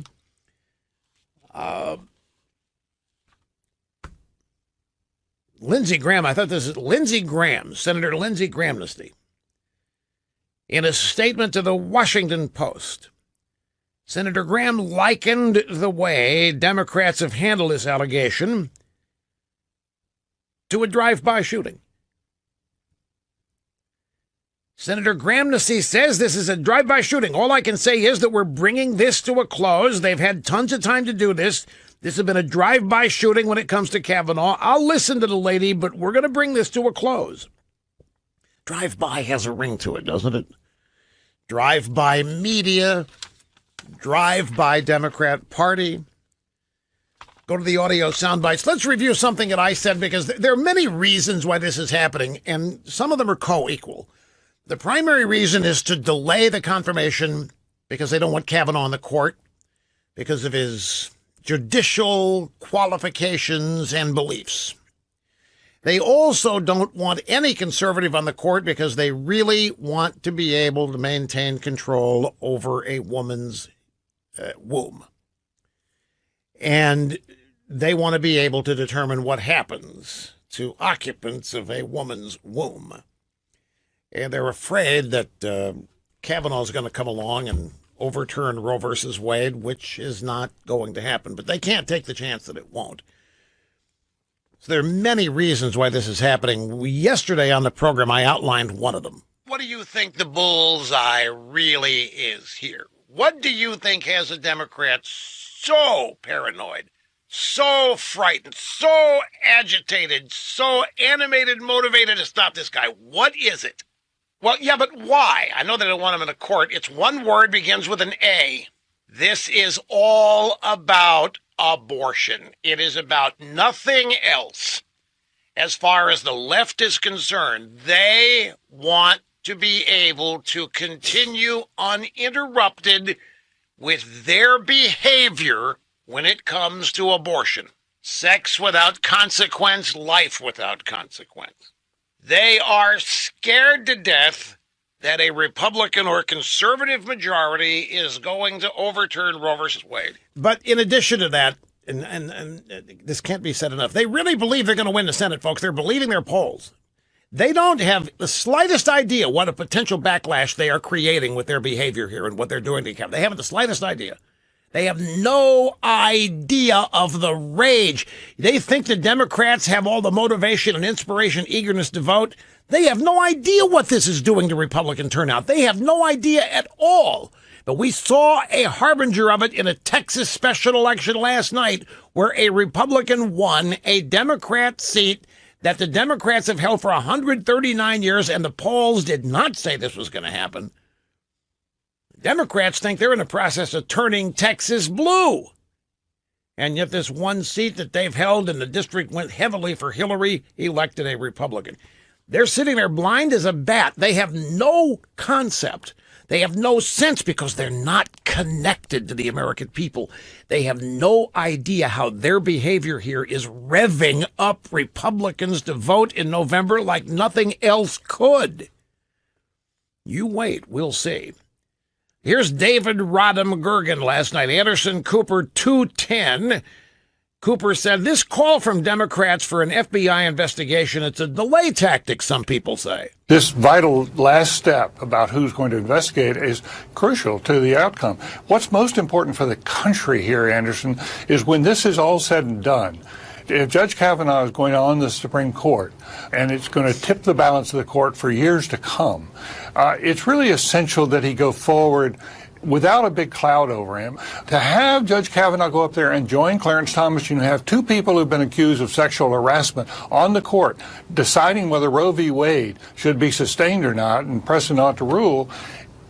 Lindsey Graham, I thought this is Lindsey Graham, Senator Lindsey Grahamnesty, in a statement to the Washington Post. Senator Graham likened the way Democrats have handled this allegation to a drive-by shooting. Senator Grahamnesty says this is a drive-by shooting. All I can say is that we're bringing this to a close. They've had tons of time to do this. This has been a drive-by shooting when it comes to Kavanaugh. I'll listen to the lady, but we're going to bring this to a close. Drive-by has a ring to it, doesn't it? Drive-by media, drive-by Democrat Party. Go to the audio sound bites. Let's review something that I said, because there are many reasons why this is happening, and some of them are co-equal. The primary reason is to delay the confirmation because they don't want Kavanaugh on the court because of his judicial qualifications and beliefs. They also don't want any conservative on the court because they really want to be able to maintain control over a woman's womb. And they want to be able to determine what happens to occupants of a woman's womb. And they're afraid that Kavanaugh is going to come along and overturn Roe versus Wade, which is not going to happen. But they can't take the chance that it won't. So there are many reasons why this is happening. Yesterday on the program, I outlined one of them. What do you think the bullseye really is here? What do you think has the Democrats so paranoid, so frightened, so agitated, so animated, motivated to stop this guy? What is it? Well, yeah, but why? I know they don't want him in the court. It's one word, begins with an A. This is all about abortion. It is about nothing else. As far as the left is concerned, they want to be able to continue uninterrupted with their behavior when it comes to abortion. Sex without consequence, life without consequence. They are scared to death that a Republican or conservative majority is going to overturn Roe versus Wade. But in addition to that, and this can't be said enough, they really believe they're going to win the Senate, folks. They're believing their polls. They don't have the slightest idea what a potential backlash they are creating with their behavior here and what they're doing to Kavanaugh. They haven't the slightest idea. They have no idea of the rage. They think the Democrats have all the motivation and inspiration, eagerness to vote. They have no idea what this is doing to Republican turnout. They have no idea at all. But we saw a harbinger of it in a Texas special election last night where a Republican won a Democrat seat that the Democrats have held for 139 years, and the polls did not say this was going to happen. Democrats think they're in the process of turning Texas blue. And yet this one seat that they've held in the district went heavily for Hillary, elected a Republican. They're sitting there blind as a bat. They have no concept. They have no sense because they're not connected to the American people. They have no idea how their behavior here is revving up Republicans to vote in November like nothing else could. You wait, we'll see. Here's David Rodham Gergen last night. Anderson Cooper 210. Cooper said, this call from Democrats for an FBI investigation, it's a delay tactic, some people say. This vital last step about who's going to investigate is crucial to the outcome. What's most important for the country here, Anderson, is when this is all said and done, if Judge Kavanaugh is going on the Supreme Court and it's going to tip the balance of the court for years to come, it's really essential that he go forward without a big cloud over him. To have Judge Kavanaugh go up there and join Clarence Thomas, you have two people who've been accused of sexual harassment on the court, deciding whether Roe v. Wade should be sustained or not and precedent ought to rule.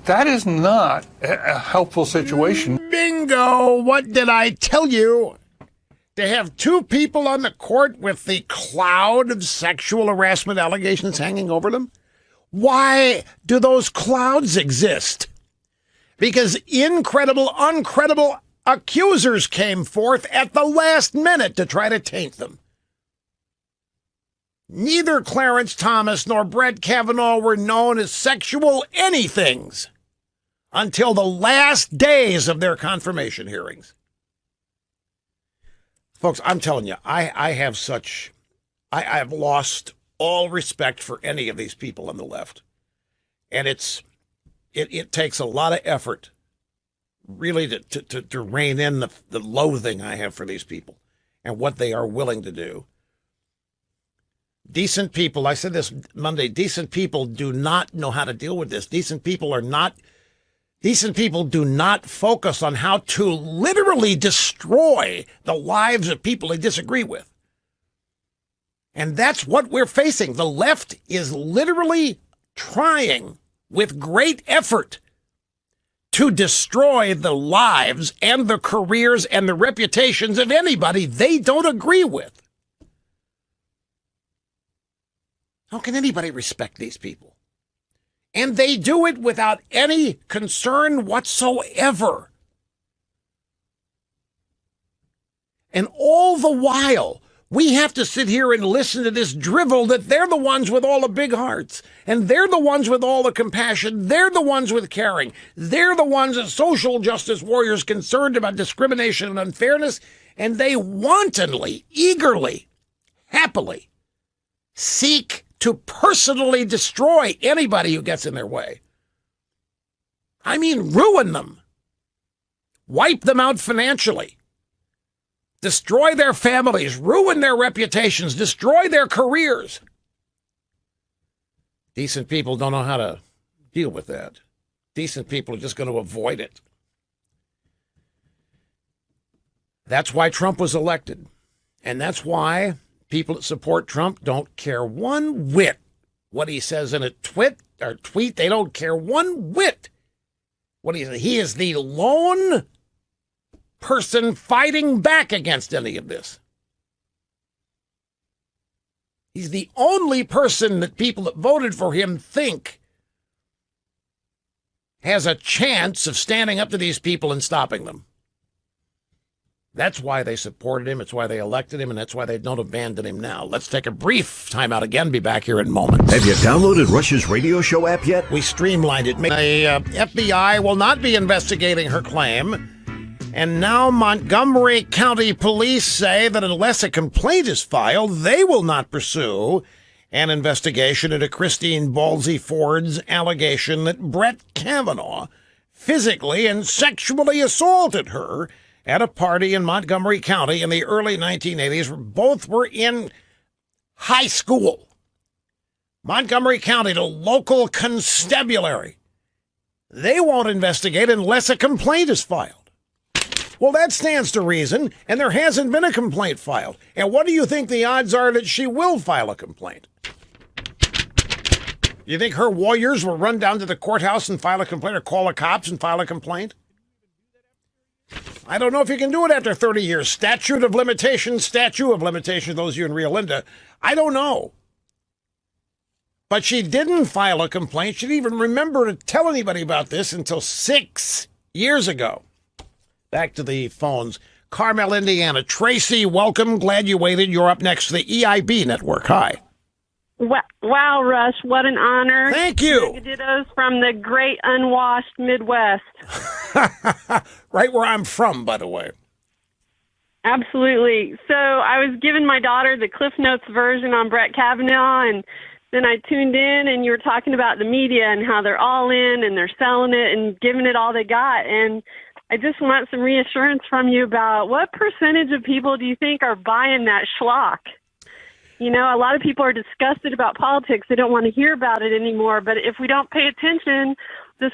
That is not a helpful situation. Bingo! What did I tell you? To have two people on the court with the cloud of sexual harassment allegations hanging over them? Why do those clouds exist? Because uncredible accusers came forth at the last minute to try to taint them. Neither Clarence Thomas nor Brett Kavanaugh were known as sexual anythings until the last days of their confirmation hearings. Folks, I'm telling you, I have lost all respect for any of these people on the left. And it takes a lot of effort really to rein in the loathing I have for these people and what they are willing to do. Decent people, I said this Monday, decent people do not know how to deal with this. Decent people do not focus on how to literally destroy the lives of people they disagree with. And that's what we're facing. The left is literally trying with great effort to destroy the lives and the careers and the reputations of anybody they don't agree with. How can anybody respect these people? And they do it without any concern whatsoever. And all the while, we have to sit here and listen to this drivel that they're the ones with all the big hearts, and they're the ones with all the compassion, they're the ones with caring, they're the ones as social justice warriors concerned about discrimination and unfairness, and they wantonly, eagerly, happily seek to personally destroy anybody who gets in their way. I mean, ruin them. Wipe them out financially. Destroy their families, ruin their reputations, destroy their careers. Decent people don't know how to deal with that. Decent people are just going to avoid it. That's why Trump was elected. And that's why people that support Trump don't care one whit what he says in a tweet. They don't care one whit what he says. He is the lone person fighting back against any of this. He's the only person that people that voted for him think has a chance of standing up to these people and stopping them. That's why they supported him. It's why they elected him, and that's why they don't abandon him now. Let's take a brief time out again. Be back here in moments. Have you downloaded Rush's radio show app yet? We streamlined it. The FBI will not be investigating her claim. And now Montgomery County Police say that unless a complaint is filed, they will not pursue an investigation into Christine Ballsy Ford's allegation that Brett Kavanaugh physically and sexually assaulted her at a party in Montgomery County in the early 1980s. Both were in high school. Montgomery County, the local constabulary. They won't investigate unless a complaint is filed. Well, that stands to reason, and there hasn't been a complaint filed. And what do you think the odds are that she will file a complaint? You think her warriors will run down to the courthouse and file a complaint, or call the cops and file a complaint? I don't know if you can do it after 30 years. Statute of limitations, those of you in Rio Linda. I don't know. But she didn't file a complaint. She didn't even remember to tell anybody about this until 6 years ago. Back to the phones. Carmel, Indiana. Tracy, welcome. Glad you waited. You're up next to the EIB network. Hi. Wow, Rush, what an honor. Thank you. Dittos from the great unwashed Midwest. Right where I'm from, by the way. Absolutely. So I was giving my daughter the Cliff Notes version on Brett Kavanaugh, and then I tuned in, and you were talking about the media and how they're all in and they're selling it and giving it all they got. And I just want some reassurance from you about what percentage of people do you think are buying that schlock? You know, a lot of people are disgusted about politics. They don't want to hear about it anymore. But if we don't pay attention, this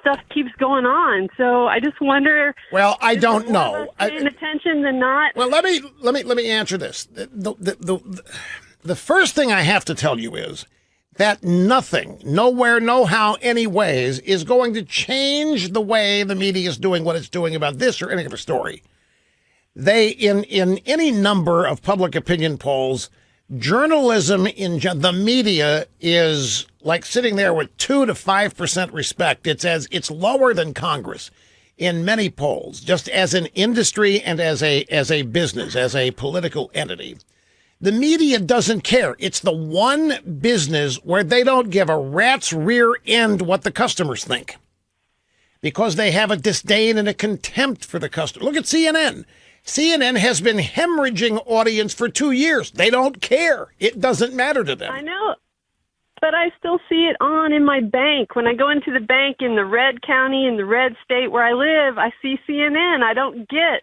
stuff keeps going on. So I just wonder. Well, I don't know. Paying attention than not. Well, let me answer this. The first thing I have to tell you is that nothing, nowhere, no how, any ways, is going to change the way the media is doing what it's doing about this or any other story. They, in any number of public opinion polls, journalism in the media is like sitting there with 2 to 5% respect. It's lower than Congress in many polls, just as an industry and as a business, as a political entity. The media doesn't care. It's the one business where they don't give a rat's rear end what the customers think, because they have a disdain and a contempt for the customer. Look at CNN. CNN has been hemorrhaging audience for 2 years. They don't care. It doesn't matter to them. I know, but I still see it on in my bank. When I go into the bank in the red county, in the red state where I live, I see CNN. I don't get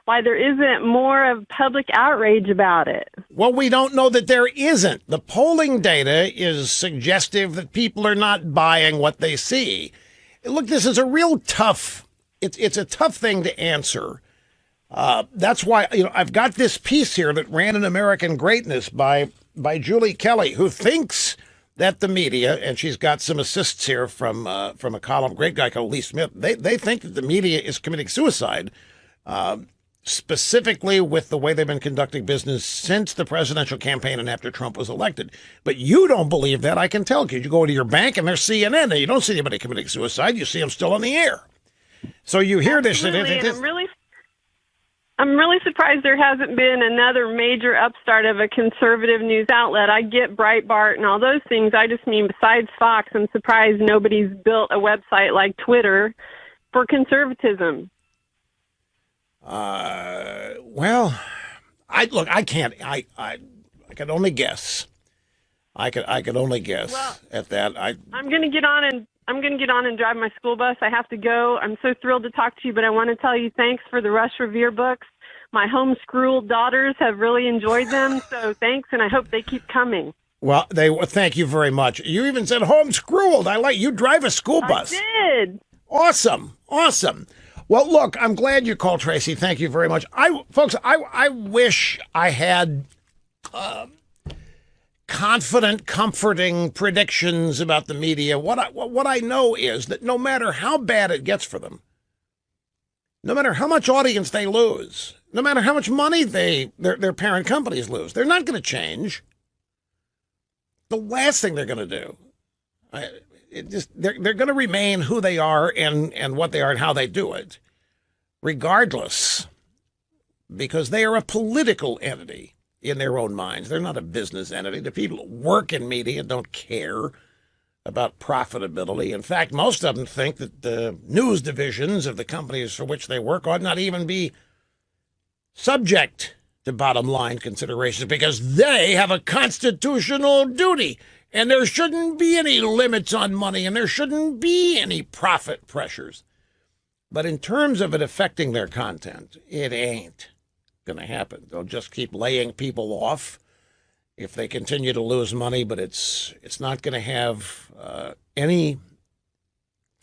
why there isn't more of public outrage about it. Well, we don't know that there isn't. The polling data is suggestive that people are not buying what they see. Look, this is a real tough, it's a tough thing to answer. That's why, I've got this piece here that ran in American Greatness by Julie Kelly, who thinks that the media, and she's got some assists here from a column, great guy called Lee Smith, they think that the media is committing suicide. specifically with the way they've been conducting business since the presidential campaign and after Trump was elected. But you don't believe that, I can tell, because you go to your bank and there's CNN, and you don't see anybody committing suicide. You see them still on the air. So you hear this. I'm really surprised there hasn't been another major upstart of a conservative news outlet. I get Breitbart and all those things. I just mean besides Fox, I'm surprised nobody's built a website like Twitter for conservatism. Well, I can only guess. I could only guess at that. I'm going to get on and drive my school bus. I have to go. I'm so thrilled to talk to you, but I want to tell you thanks for the Rush Revere books. My homeschooled daughters have really enjoyed them, so thanks, and I hope they keep coming. Well, thank you very much. You even said homeschooled. I like you drive a school bus. I did. Awesome. Well, look, I'm glad you called, Tracy. Thank you very much. I wish I had confident, comforting predictions about the media. What I know is that no matter how bad it gets for them, no matter how much audience they lose, no matter how much money their parent companies lose, they're not going to change. The last thing they're going to do, they're going to remain who they are and what they are and how they do it, regardless, because they are a political entity in their own minds. They're not a business entity. The people who work in media don't care about profitability. In fact, most of them think that the news divisions of the companies for which they work ought not even be subject to bottom line considerations because they have a constitutional duty and there shouldn't be any limits on money and there shouldn't be any profit pressures. But in terms of it affecting their content, it ain't going to happen. They'll just keep laying people off if they continue to lose money, but it's not going to have any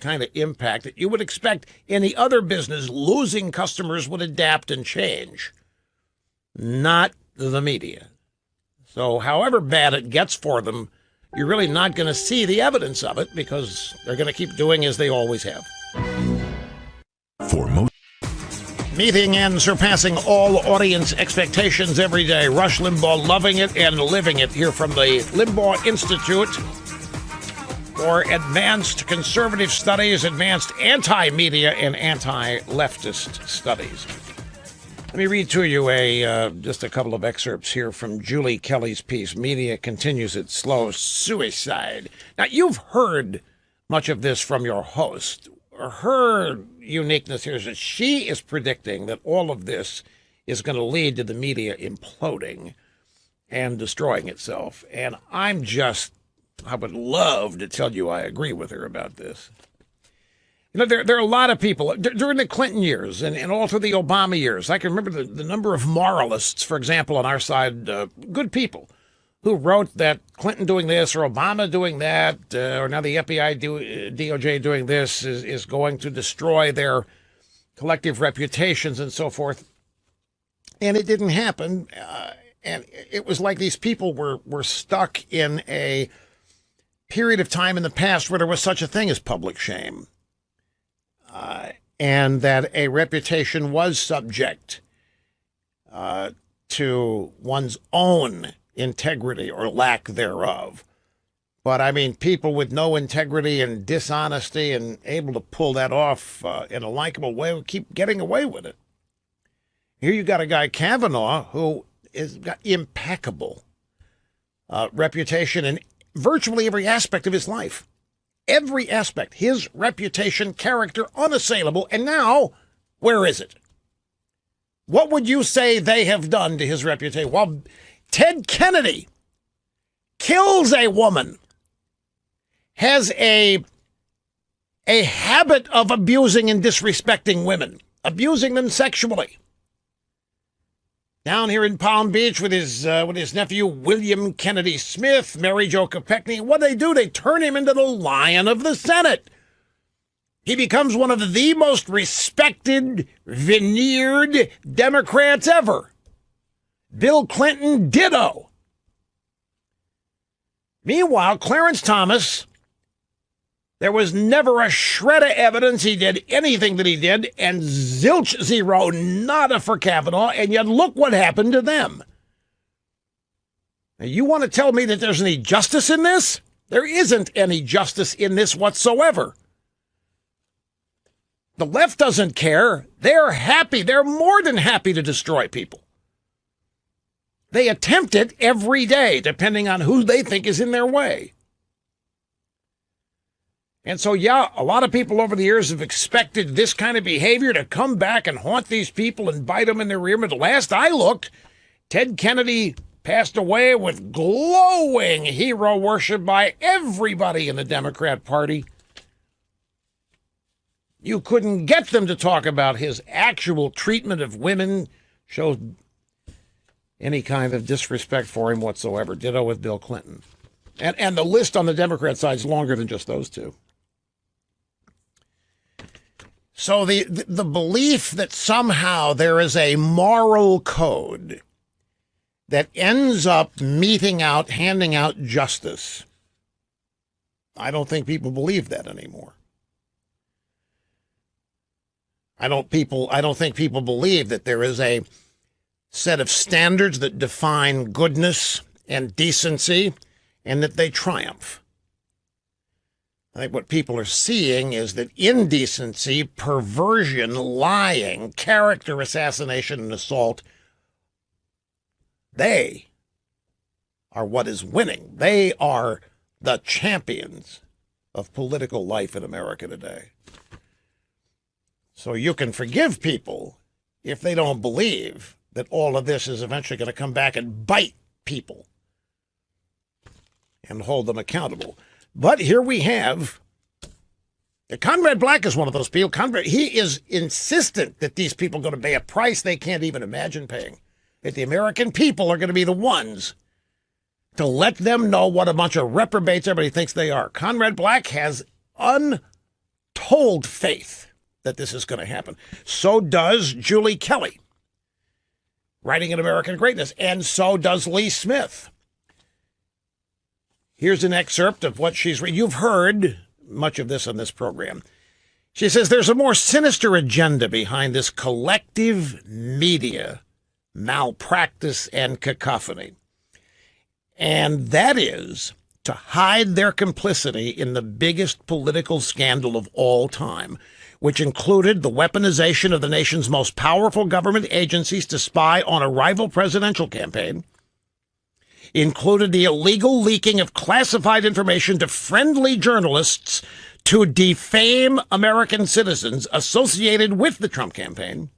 kind of impact that you would expect any other business. Losing customers would adapt and change, not the media. So however bad it gets for them, you're really not going to see the evidence of it because they're going to keep doing as they always have. For most Meeting and surpassing all audience expectations every day. Rush Limbaugh loving it and living it here from the Limbaugh Institute for Advanced Conservative Studies, Advanced Anti-Media and Anti-Leftist Studies. Let me read to you just a couple of excerpts here from Julie Kelly's piece, Media Continues Its Slow Suicide. Now, you've heard much of this from your host. Her uniqueness here is that she is predicting that all of this is going to lead to the media imploding and destroying itself. And I would love to tell you I agree with her about this. You know, there are a lot of people during the Clinton years and all through the Obama years. I can remember the number of moralists, for example, on our side, good people, who wrote that Clinton doing this or Obama doing that, or now the FBI, DOJ doing this is going to destroy their collective reputations and so forth. And it didn't happen. And it was like these people were stuck in a period of time in the past where there was such a thing as public shame. And that a reputation was subject to one's own integrity or lack thereof. But I mean, people with no integrity and dishonesty and able to pull that off in a likable way will keep getting away with it. Here you got a guy, Kavanaugh, who has got impeccable reputation in virtually every aspect of his life. Every aspect, his reputation, character, unassailable. And now, where is it? What would you say they have done to his reputation? Well, Ted Kennedy kills a woman, has a habit of abusing and disrespecting women, abusing them sexually. Down here in Palm Beach with his nephew, William Kennedy Smith, Mary Jo Kopechne, what do? They turn him into the Lion of the Senate. He becomes one of the most respected, veneered Democrats ever. Bill Clinton, ditto. Meanwhile, Clarence Thomas There was never a shred of evidence he did anything that he did, and zilch, zero, nada for Kavanaugh, and yet look what happened to them. Now, you want to tell me that there's any justice in this? There isn't any justice in this whatsoever. The left doesn't care. They're happy. They're more than happy to destroy people. They attempt it every day, depending on who they think is in their way. And so, yeah, a lot of people over the years have expected this kind of behavior to come back and haunt these people and bite them in the rear. But last I looked, Ted Kennedy passed away with glowing hero worship by everybody in the Democrat Party. You couldn't get them to talk about his actual treatment of women, showed any kind of disrespect for him whatsoever. Ditto with Bill Clinton. And the list on the Democrat side is longer than just those two. So the belief that somehow there is a moral code that ends up handing out justice, I don't think people believe that anymore. I don't think people believe that there is a set of standards that define goodness and decency and that they triumph. I think what people are seeing is that indecency, perversion, lying, character assassination, and assault, they are what is winning. They are the champions of political life in America today. So you can forgive people if they don't believe that all of this is eventually going to come back and bite people and hold them accountable. But here we have, Conrad Black is one of those people. He is insistent that these people are going to pay a price they can't even imagine paying. That the American people are going to be the ones to let them know what a bunch of reprobates everybody thinks they are. Conrad Black has untold faith that this is going to happen. So does Julie Kelly, writing in American Greatness, and so does Lee Smith. Here's an excerpt of what she's read. You've heard much of this on this program. She says there's a more sinister agenda behind this collective media malpractice and cacophony. And that is to hide their complicity in the biggest political scandal of all time, which included the weaponization of the nation's most powerful government agencies to spy on a rival presidential campaign, included the illegal leaking of classified information to friendly journalists to defame American citizens associated with the Trump campaign,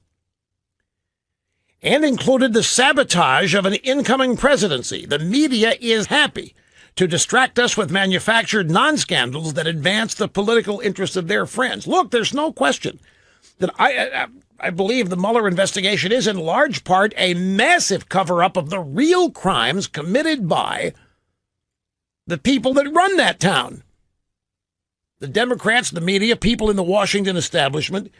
and included the sabotage of an incoming presidency. The media is happy to distract us with manufactured non-scandals that advance the political interests of their friends. Look, there's no question that I believe the Mueller investigation is in large part a massive cover-up of the real crimes committed by the people that run that town. The Democrats, the media, people in the Washington establishment,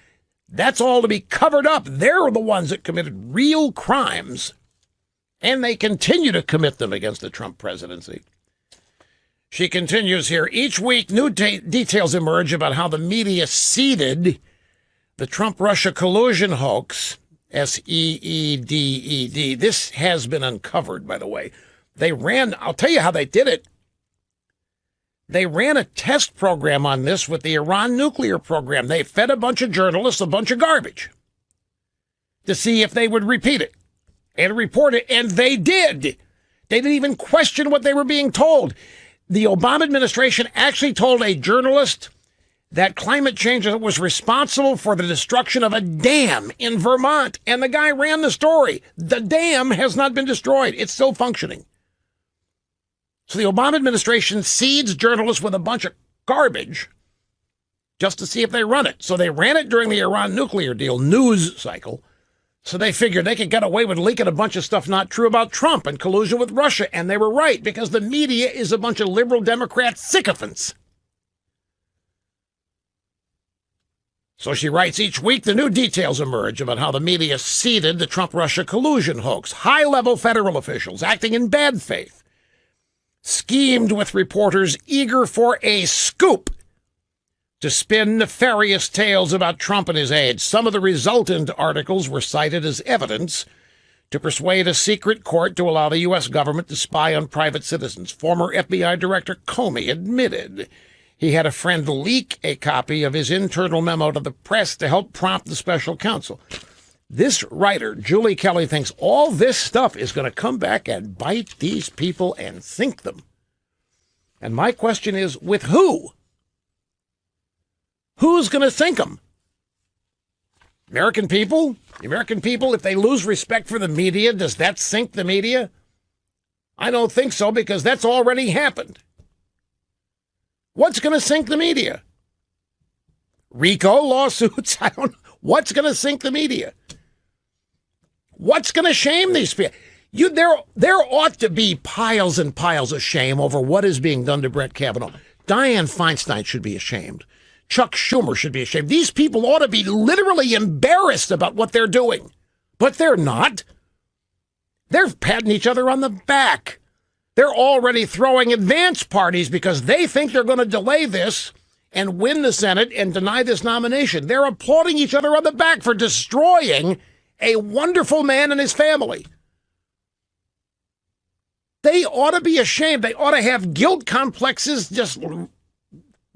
that's all to be covered up. They're the ones that committed real crimes, and they continue to commit them against the Trump presidency. She continues here. Each week, new details emerge about how the media seeded the Trump-Russia collusion hoax, SEEDED. This has been uncovered, by the way. I'll tell you how they did it. They ran a test program on this with the Iran nuclear program. They fed a bunch of journalists a bunch of garbage to see if they would repeat it and report it, and they did. They didn't even question what they were being told. The Obama administration actually told a journalist that climate change was responsible for the destruction of a dam in Vermont, and the guy ran the story. The dam has not been destroyed. It's still functioning. So the Obama administration seeds journalists with a bunch of garbage just to see if they run it. So they ran it during the Iran nuclear deal news cycle. So they figured they could get away with leaking a bunch of stuff not true about Trump and collusion with Russia. And they were right, because the media is a bunch of liberal Democrat sycophants. So she writes, each week the new details emerge about how the media seeded the Trump-Russia collusion hoax. High-level federal officials acting in bad faith schemed with reporters eager for a scoop to spin nefarious tales about Trump and his aides. Some of the resultant articles were cited as evidence to persuade a secret court to allow the U.S. government to spy on private citizens. Former FBI Director Comey admitted he had a friend leak a copy of his internal memo to the press to help prompt the special counsel. This writer, Julie Kelly, thinks all this stuff is going to come back and bite these people and sink them. And my question is, with who? Who's going to sink them? American people? The American people, if they lose respect for the media, does that sink the media? I don't think so, because that's already happened. What's going to sink the media? RICO lawsuits? I don't know. What's going to sink the media? What's going to shame these people? There ought to be piles and piles of shame over what is being done to Brett Kavanaugh. Dianne Feinstein should be ashamed. Chuck Schumer should be ashamed. These people ought to be literally embarrassed about what they're doing. But they're not. They're patting each other on the back. They're already throwing advance parties because they think they're going to delay this and win the Senate and deny this nomination. They're applauding each other on the back for destroying a wonderful man and his family. They ought to be ashamed. They ought to have guilt complexes just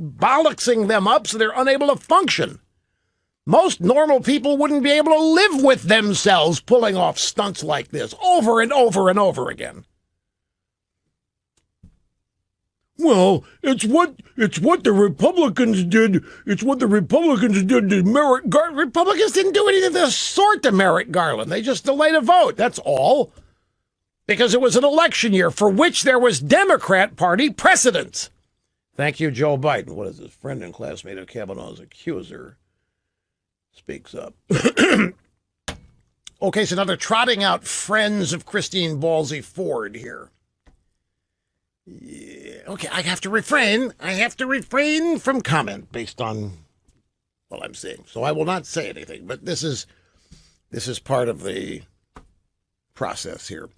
bollocksing them up so they're unable to function. Most normal people wouldn't be able to live with themselves pulling off stunts like this over and over and over again. Well, it's what the Republicans did. It's what the Republicans did to Merrick Garland. Republicans didn't do anything of the sort to Merrick Garland. They just delayed a vote. That's all. Because it was an election year for which there was Democrat Party precedence. Thank you, Joe Biden. What is this? Friend and classmate of Kavanaugh's accuser speaks up. Okay, so now they're trotting out friends of Christine Ballsy Ford here. Yeah, okay, I have to refrain from comment based on what I'm saying. So I will not say anything, but this is part of the process here.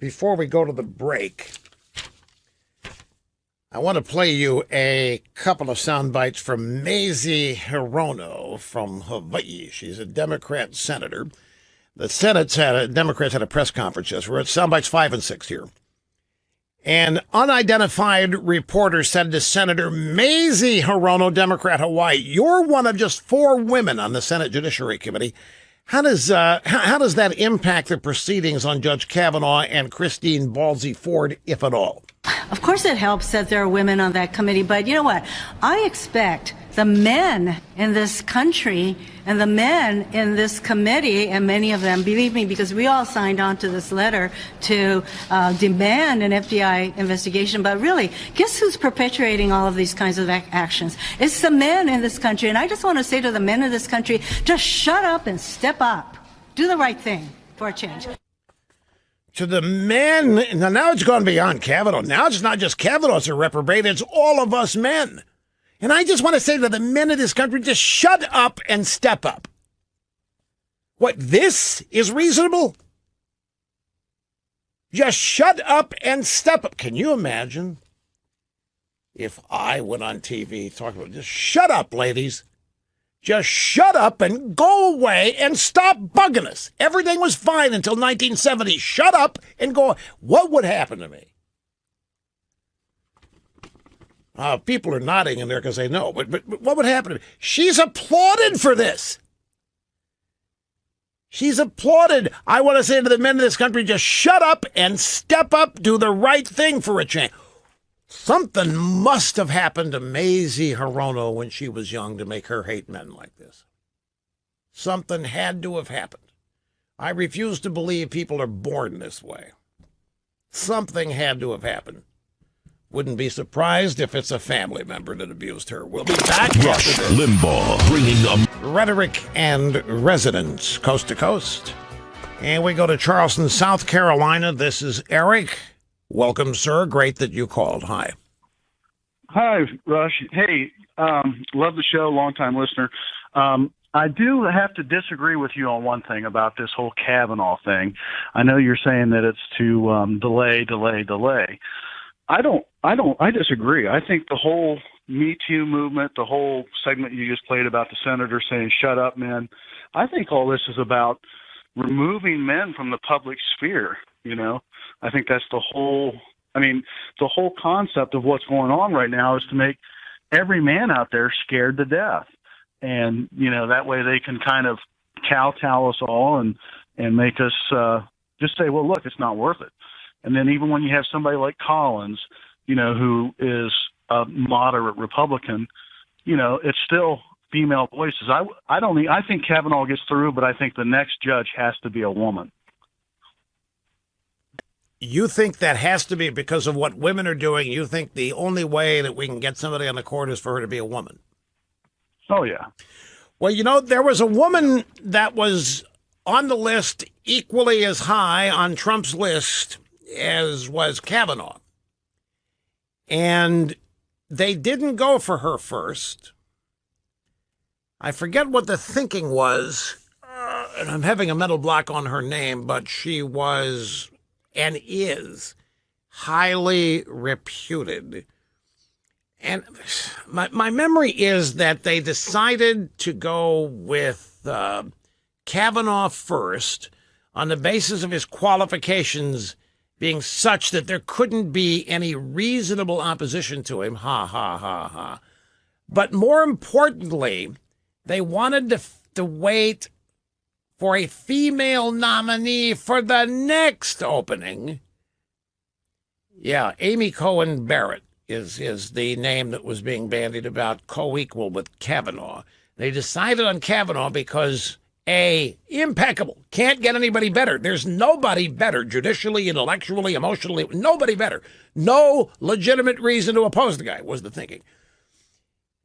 Before we go to the break, I want to play you a couple of sound bites from Mazie Hirono from Hawaii. She's a Democrat senator. The Democrats had a press conference yesterday. We're at sound bites 5 and 6 here. An unidentified reporter said to Senator Mazie Hirono, Democrat Hawaii, "You're one of just 4 women on the Senate Judiciary Committee. How does that impact the proceedings on Judge Kavanaugh and Christine Ballsy Ford, if at all?" Of course it helps that there are women on that committee, but you know what? I expect the men in this country and the men in this committee, and many of them, believe me, because we all signed on to this letter to demand an FBI investigation, but really, guess who's perpetuating all of these kinds of actions? It's the men in this country, and I just want to say to the men in this country, just shut up and step up. Do the right thing for a change. To the men, now it's gone beyond Kavanaugh. Now it's not just Kavanaugh it's a reprobate, it's all of us men. And I just want to say to the men of this country, just shut up and step up. What, this is reasonable? Just shut up and step up. Can you imagine if I went on TV talking about, just shut up, ladies. Just shut up and go away and stop bugging us. Everything was fine until 1970. Shut up and go. What would happen to me? People are nodding in there because they know. But what would happen to me? She's applauded for this. She's applauded. I want to say to the men of this country, just shut up and step up. Do the right thing for a change. Something must have happened to Mazie Hirono when she was young to make her hate men like this. Something had to have happened. I refuse to believe people are born this way. Something had to have happened. Wouldn't be surprised if it's a family member that abused her. We'll be back Rush after this. Limbaugh bringing them Rhetoric and resonance, coast to coast. And we go to Charleston, South Carolina. This is Eric. Welcome, sir. Great that you called. Hi. Hi, Rush. Hey, love the show, long-time listener. I do have to disagree with you on one thing about this whole Kavanaugh thing. I know you're saying that it's to delay. I disagree. I think the whole Me Too movement, the whole segment you just played about the senator saying, shut up, men, I think all this is about removing men from the public sphere. I think that's the whole concept of what's going on right now is to make every man out there scared to death. And, that way they can kind of kowtow us all and make us just say, well, look, it's not worth it. And then even when you have somebody like Collins, who is a moderate Republican, it's still female voices. I think Kavanaugh gets through, but I think the next judge has to be a woman. You think that has to be because of what women are doing? You think the only way that we can get somebody on the court is for her to be a woman? Oh, yeah. Well, there was a woman that was on the list equally as high on Trump's list as was Kavanaugh. And they didn't go for her first. I forget what the thinking was, and I'm having a mental block on her name, but she was and is highly reputed. And my memory is that they decided to go with Kavanaugh first on the basis of his qualifications being such that there couldn't be any reasonable opposition to him. Ha, ha, ha, ha. But more importantly, they wanted to wait for a female nominee for the next opening. Yeah, Amy Cohen Barrett is the name that was being bandied about, co-equal with Kavanaugh. They decided on Kavanaugh because, A, impeccable. Can't get anybody better. There's nobody better, judicially, intellectually, emotionally, nobody better. No legitimate reason to oppose the guy, was the thinking.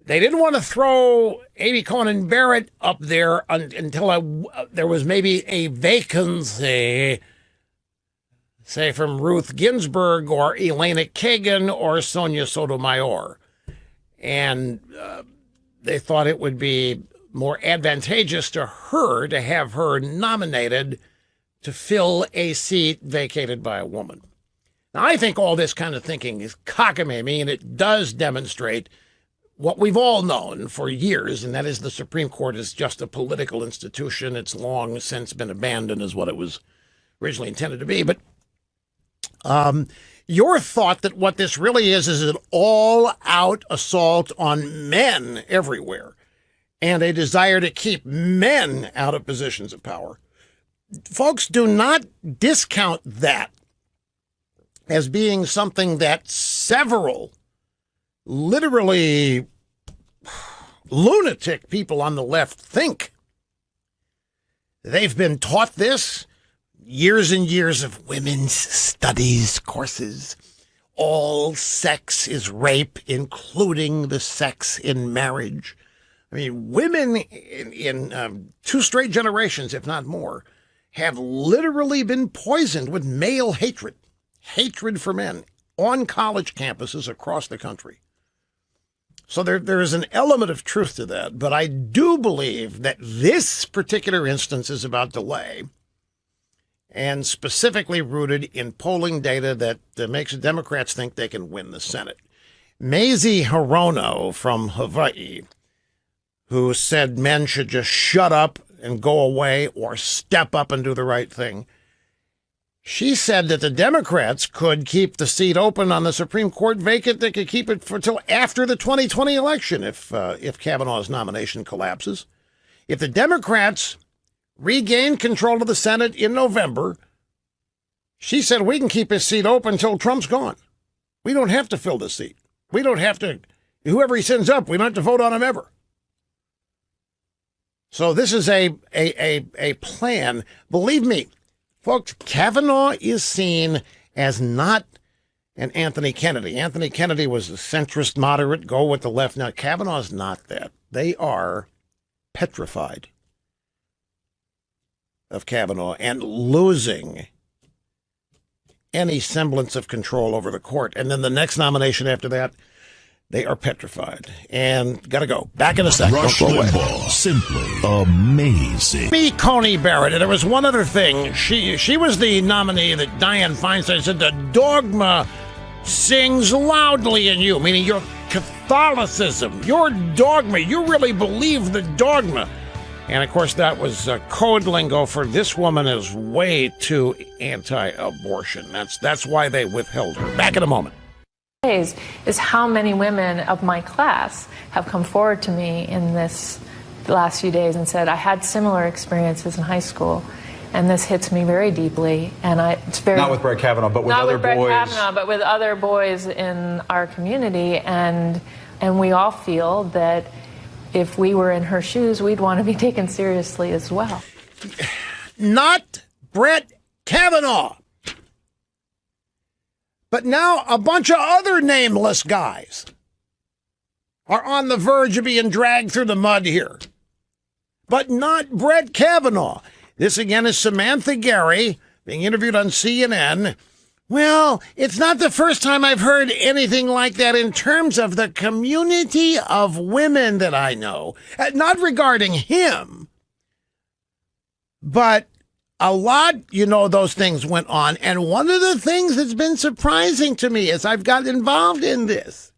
They didn't want to throw Amy Coney Barrett up there until there was maybe a vacancy, say from Ruth Ginsburg or Elena Kagan or Sonia Sotomayor. And they thought it would be more advantageous to her to have her nominated to fill a seat vacated by a woman. Now, I think all this kind of thinking is cockamamie, and it does demonstrate what we've all known for years, and that is the Supreme Court is just a political institution. It's long since been abandoned as what it was originally intended to be. But your thought that what this really is an all-out assault on men everywhere and a desire to keep men out of positions of power. Folks, do not discount that as being something that several literally lunatic people on the left think. They've been taught this, years and years of women's studies courses. All sex is rape, including the sex in marriage. I mean, women in 2 straight generations, if not more, have literally been poisoned with male hatred for men on college campuses across the country. So there is an element of truth to that, but I do believe that this particular instance is about delay and specifically rooted in polling data that makes the Democrats think they can win the Senate. Mazie Hirono from Hawaii, who said men should just shut up and go away or step up and do the right thing. She said that the Democrats could keep the seat open on the Supreme Court vacant. They could keep it until after the 2020 election if Kavanaugh's nomination collapses. If the Democrats regain control of the Senate in November, she said we can keep his seat open until Trump's gone. We don't have to fill the seat. We don't have to, whoever he sends up, we don't have to vote on him ever. So this is a plan. Believe me, folks, Kavanaugh is seen as not an Anthony Kennedy. Anthony Kennedy was a centrist, moderate, go with the left. Now, Kavanaugh's not that. They are petrified of Kavanaugh and losing any semblance of control over the court. And then the next nomination after that, they are petrified. And got to go. Back in a second. Rush Limbaugh, simply amazing. Me, Coney Barrett. And there was one other thing. She was the nominee that Dianne Feinstein said the dogma sings loudly in you, meaning your Catholicism, your dogma. You really believe the dogma. And, of course, that was code lingo for this woman is way too anti-abortion. That's why they withheld her. Back in a moment. Is how many women of my class have come forward to me in this last few days and said, I had similar experiences in high school, and this hits me very deeply. And it's very not with Brett Kavanaugh, but with other boys. Not with Brett Kavanaugh, but with other boys in our community, and we all feel that if we were in her shoes, we'd want to be taken seriously as well. Not Brett Kavanaugh. But now a bunch of other nameless guys are on the verge of being dragged through the mud here. But not Brett Kavanaugh. This again is Samantha Gary being interviewed on CNN. Well, it's not the first time I've heard anything like that in terms of the community of women that I know. Not regarding him, but a lot, those things went on. And one of the things that's been surprising to me as I've got involved in this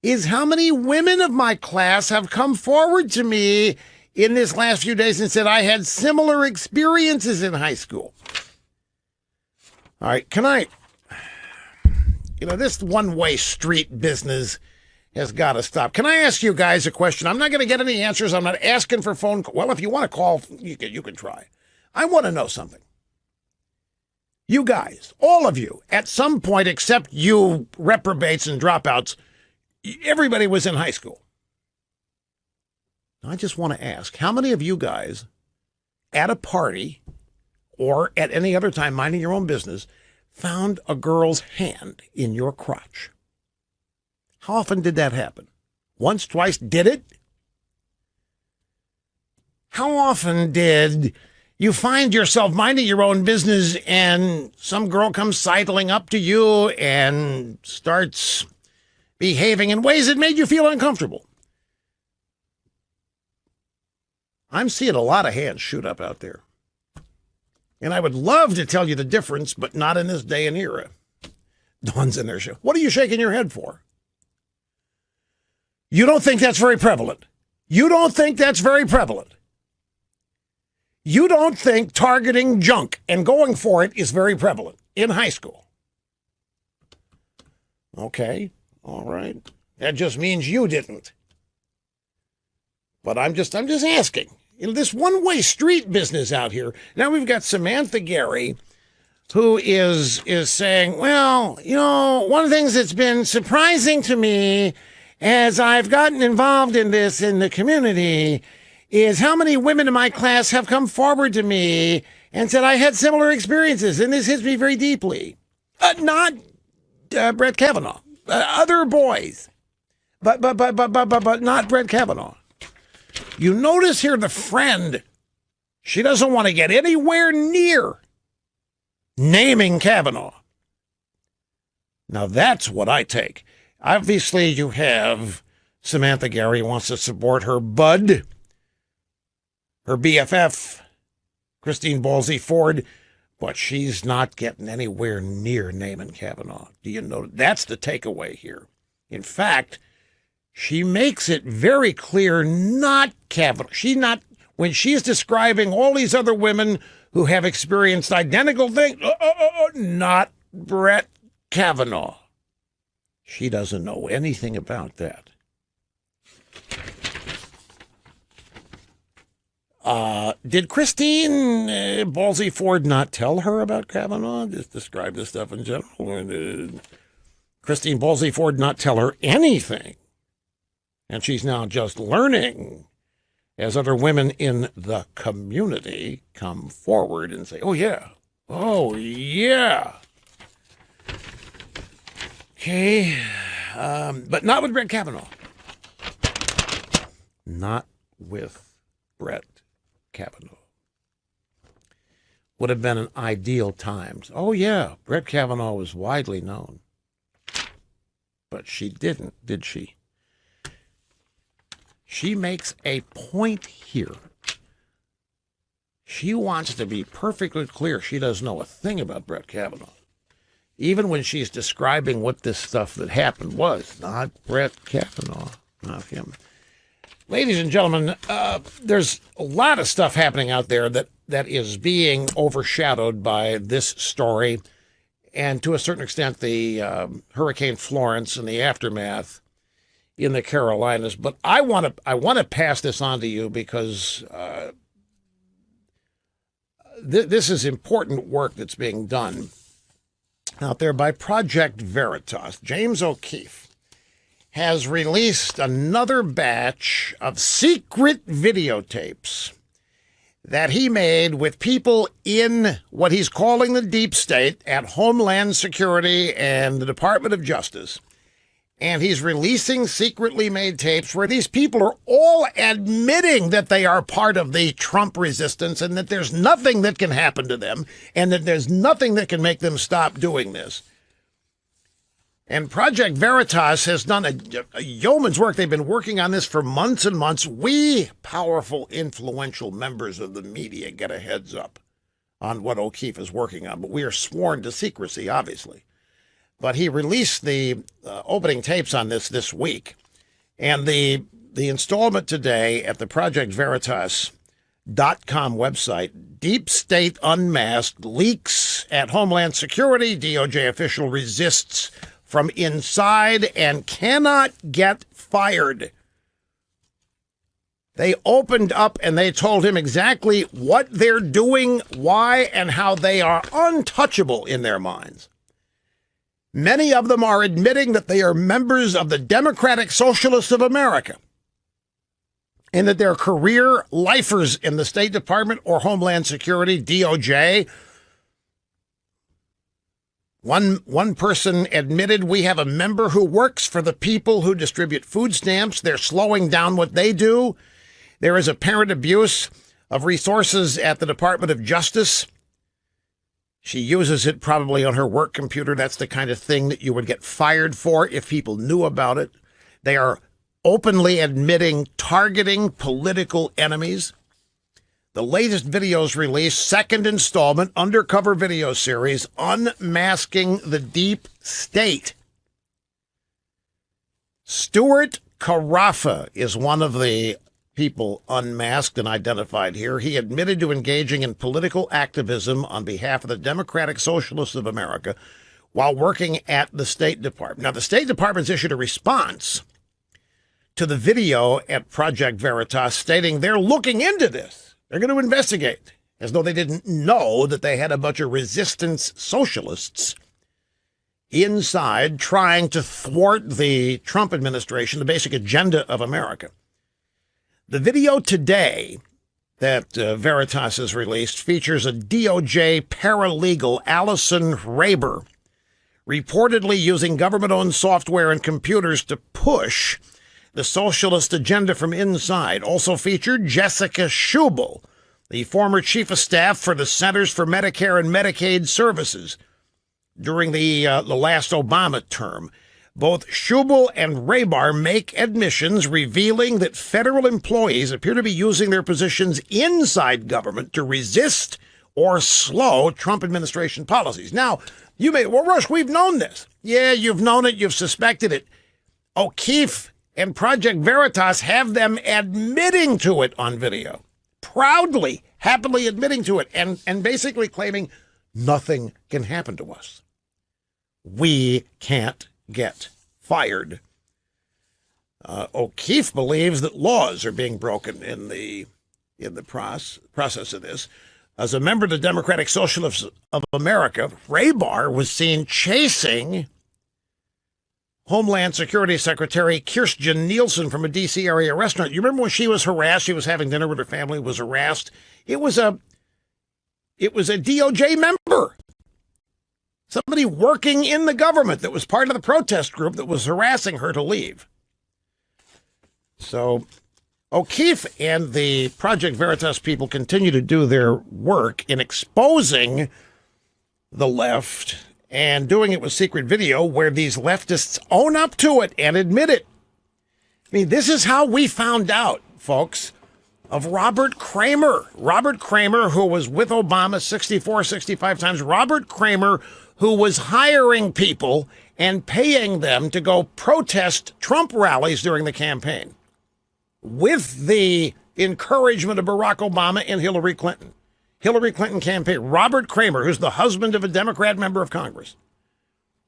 is how many women of my class have come forward to me in this last few days and said I had similar experiences in high school. All right, this one-way street business has got to stop. Can I ask you guys a question? I'm not going to get any answers. I'm not asking for phone calls. Well, if you want to call, you can try. I want to know something. You guys, all of you, at some point, except you reprobates and dropouts, everybody was in high school. I just want to ask, how many of you guys at a party or at any other time minding your own business found a girl's hand in your crotch? How often did that happen? Once, twice, did it? How often did you find yourself minding your own business and some girl comes sidling up to you and starts behaving in ways that made you feel uncomfortable? I'm seeing a lot of hands shoot up out there. And I would love to tell you the difference, but not in this day and era. Dawn's in there. What are you shaking your head for? You don't think that's very prevalent. You don't think that's very prevalent. You don't think targeting junk and going for it is very prevalent in high school. Okay, all right. That just means you didn't. But I'm just asking. This one-way street business out here. Now we've got Samantha Gary, who is saying, well, one of the things that's been surprising to me as I've gotten involved in this in the community is how many women in my class have come forward to me and said I had similar experiences, and this hits me very deeply. Not Brett Kavanaugh, other boys, but not Brett Kavanaugh. You notice here the friend, she doesn't want to get anywhere near naming Kavanaugh. Now that's what I take. Obviously you have Samantha Gary wants to support her bud, her BFF, Christine Ballsy Ford, but she's not getting anywhere near naming Kavanaugh. Do you know? That's the takeaway here. In fact, she makes it very clear not Kavanaugh. When she's describing all these other women who have experienced identical things, not Brett Kavanaugh. She doesn't know anything about that. Did Christine Ballsy Ford not tell her about Kavanaugh? Just describe this stuff in general. Or did Christine Ballsy Ford not tell her anything? And she's now just learning as other women in the community come forward and say, oh, yeah. Okay. But not with Brett Kavanaugh. Not with Brett Kavanaugh. Would have been an ideal time. Oh, yeah, Brett Kavanaugh was widely known. But she didn't, did she? She makes a point here. She wants to be perfectly clear she doesn't know a thing about Brett Kavanaugh. even when she's describing what this stuff that happened was. Not Brett Kavanaugh, not him. Ladies and gentlemen, there's a lot of stuff happening out there that is being overshadowed by this story, and to a certain extent, the Hurricane Florence and the aftermath in the Carolinas. But I want to pass this on to you because this is important work that's being done out there by Project Veritas. James O'Keefe has released another batch of secret videotapes that he made with people in what he's calling the deep state at Homeland Security and the Department of Justice. And he's releasing secretly made tapes where these people are all admitting that they are part of the Trump resistance and that there's nothing that can happen to them and that there's nothing that can make them stop doing this. And Project Veritas has done a yeoman's work. They've been working on this for months and months. We, powerful, influential members of the media, get a heads up on what O'Keefe is working on. But we are sworn to secrecy, obviously. But he released the opening tapes on this week. And the installment today at the ProjectVeritas.com website, Deep State Unmasked, leaks at Homeland Security, DOJ official resists from inside and cannot get fired. They opened up and they told him exactly what they're doing, why, and how they are untouchable in their minds. Many of them are admitting that they are members of the Democratic Socialists of America and that they're career lifers in the State Department or Homeland Security, DOJ. One person admitted, we have a member who works for the people who distribute food stamps. They're slowing down what they do. There is apparent abuse of resources at the Department of Justice. She uses it probably on her work computer. That's the kind of thing that you would get fired for if people knew about it. They are openly admitting targeting political enemies. The latest videos released, second installment, undercover video series, Unmasking the Deep State. Stuart Carafa is one of the people unmasked and identified here. He admitted to engaging in political activism on behalf of the Democratic Socialists of America while working at the State Department. Now, the State Department's issued a response to the video at Project Veritas stating they're looking into this. They're going to investigate, as though they didn't know that they had a bunch of resistance socialists inside trying to thwart the Trump administration, the basic agenda of America. The video today that Veritas has released features a DOJ paralegal, Allison Raber, reportedly using government-owned software and computers to push the socialist agenda from inside. Also featured Jessica Schubel, the former chief of staff for the Centers for Medicare and Medicaid Services during the last Obama term. Both Schubel and Raber make admissions revealing that federal employees appear to be using their positions inside government to resist or slow Trump administration policies. Now, you may, well, Rush, we've known this. Yeah, you've known it. You've suspected it. O'Keefe and Project Veritas have them admitting to it on video, proudly, happily admitting to it, and basically claiming nothing can happen to us. We can't get fired. O'Keefe believes that laws are being broken in the process of this. As a member of the Democratic Socialists of America, Raber was seen chasing Homeland Security Secretary Kirstjen Nielsen from a D.C. area restaurant. You remember when she was harassed? She was having dinner with her family, was harassed. It was a DOJ member, somebody working in the government that was part of the protest group that was harassing her to leave. So O'Keefe and the Project Veritas people continue to do their work in exposing the left and doing it with secret video where these leftists own up to it and admit it. I mean, this is how we found out, folks, of Robert Kramer. Robert Kramer, who was with Obama 65 times. Robert Kramer, who was hiring people and paying them to go protest Trump rallies during the campaign with the encouragement of Barack Obama and Hillary Clinton. Hillary Clinton campaign, Robert Kramer, who's the husband of a Democrat member of Congress.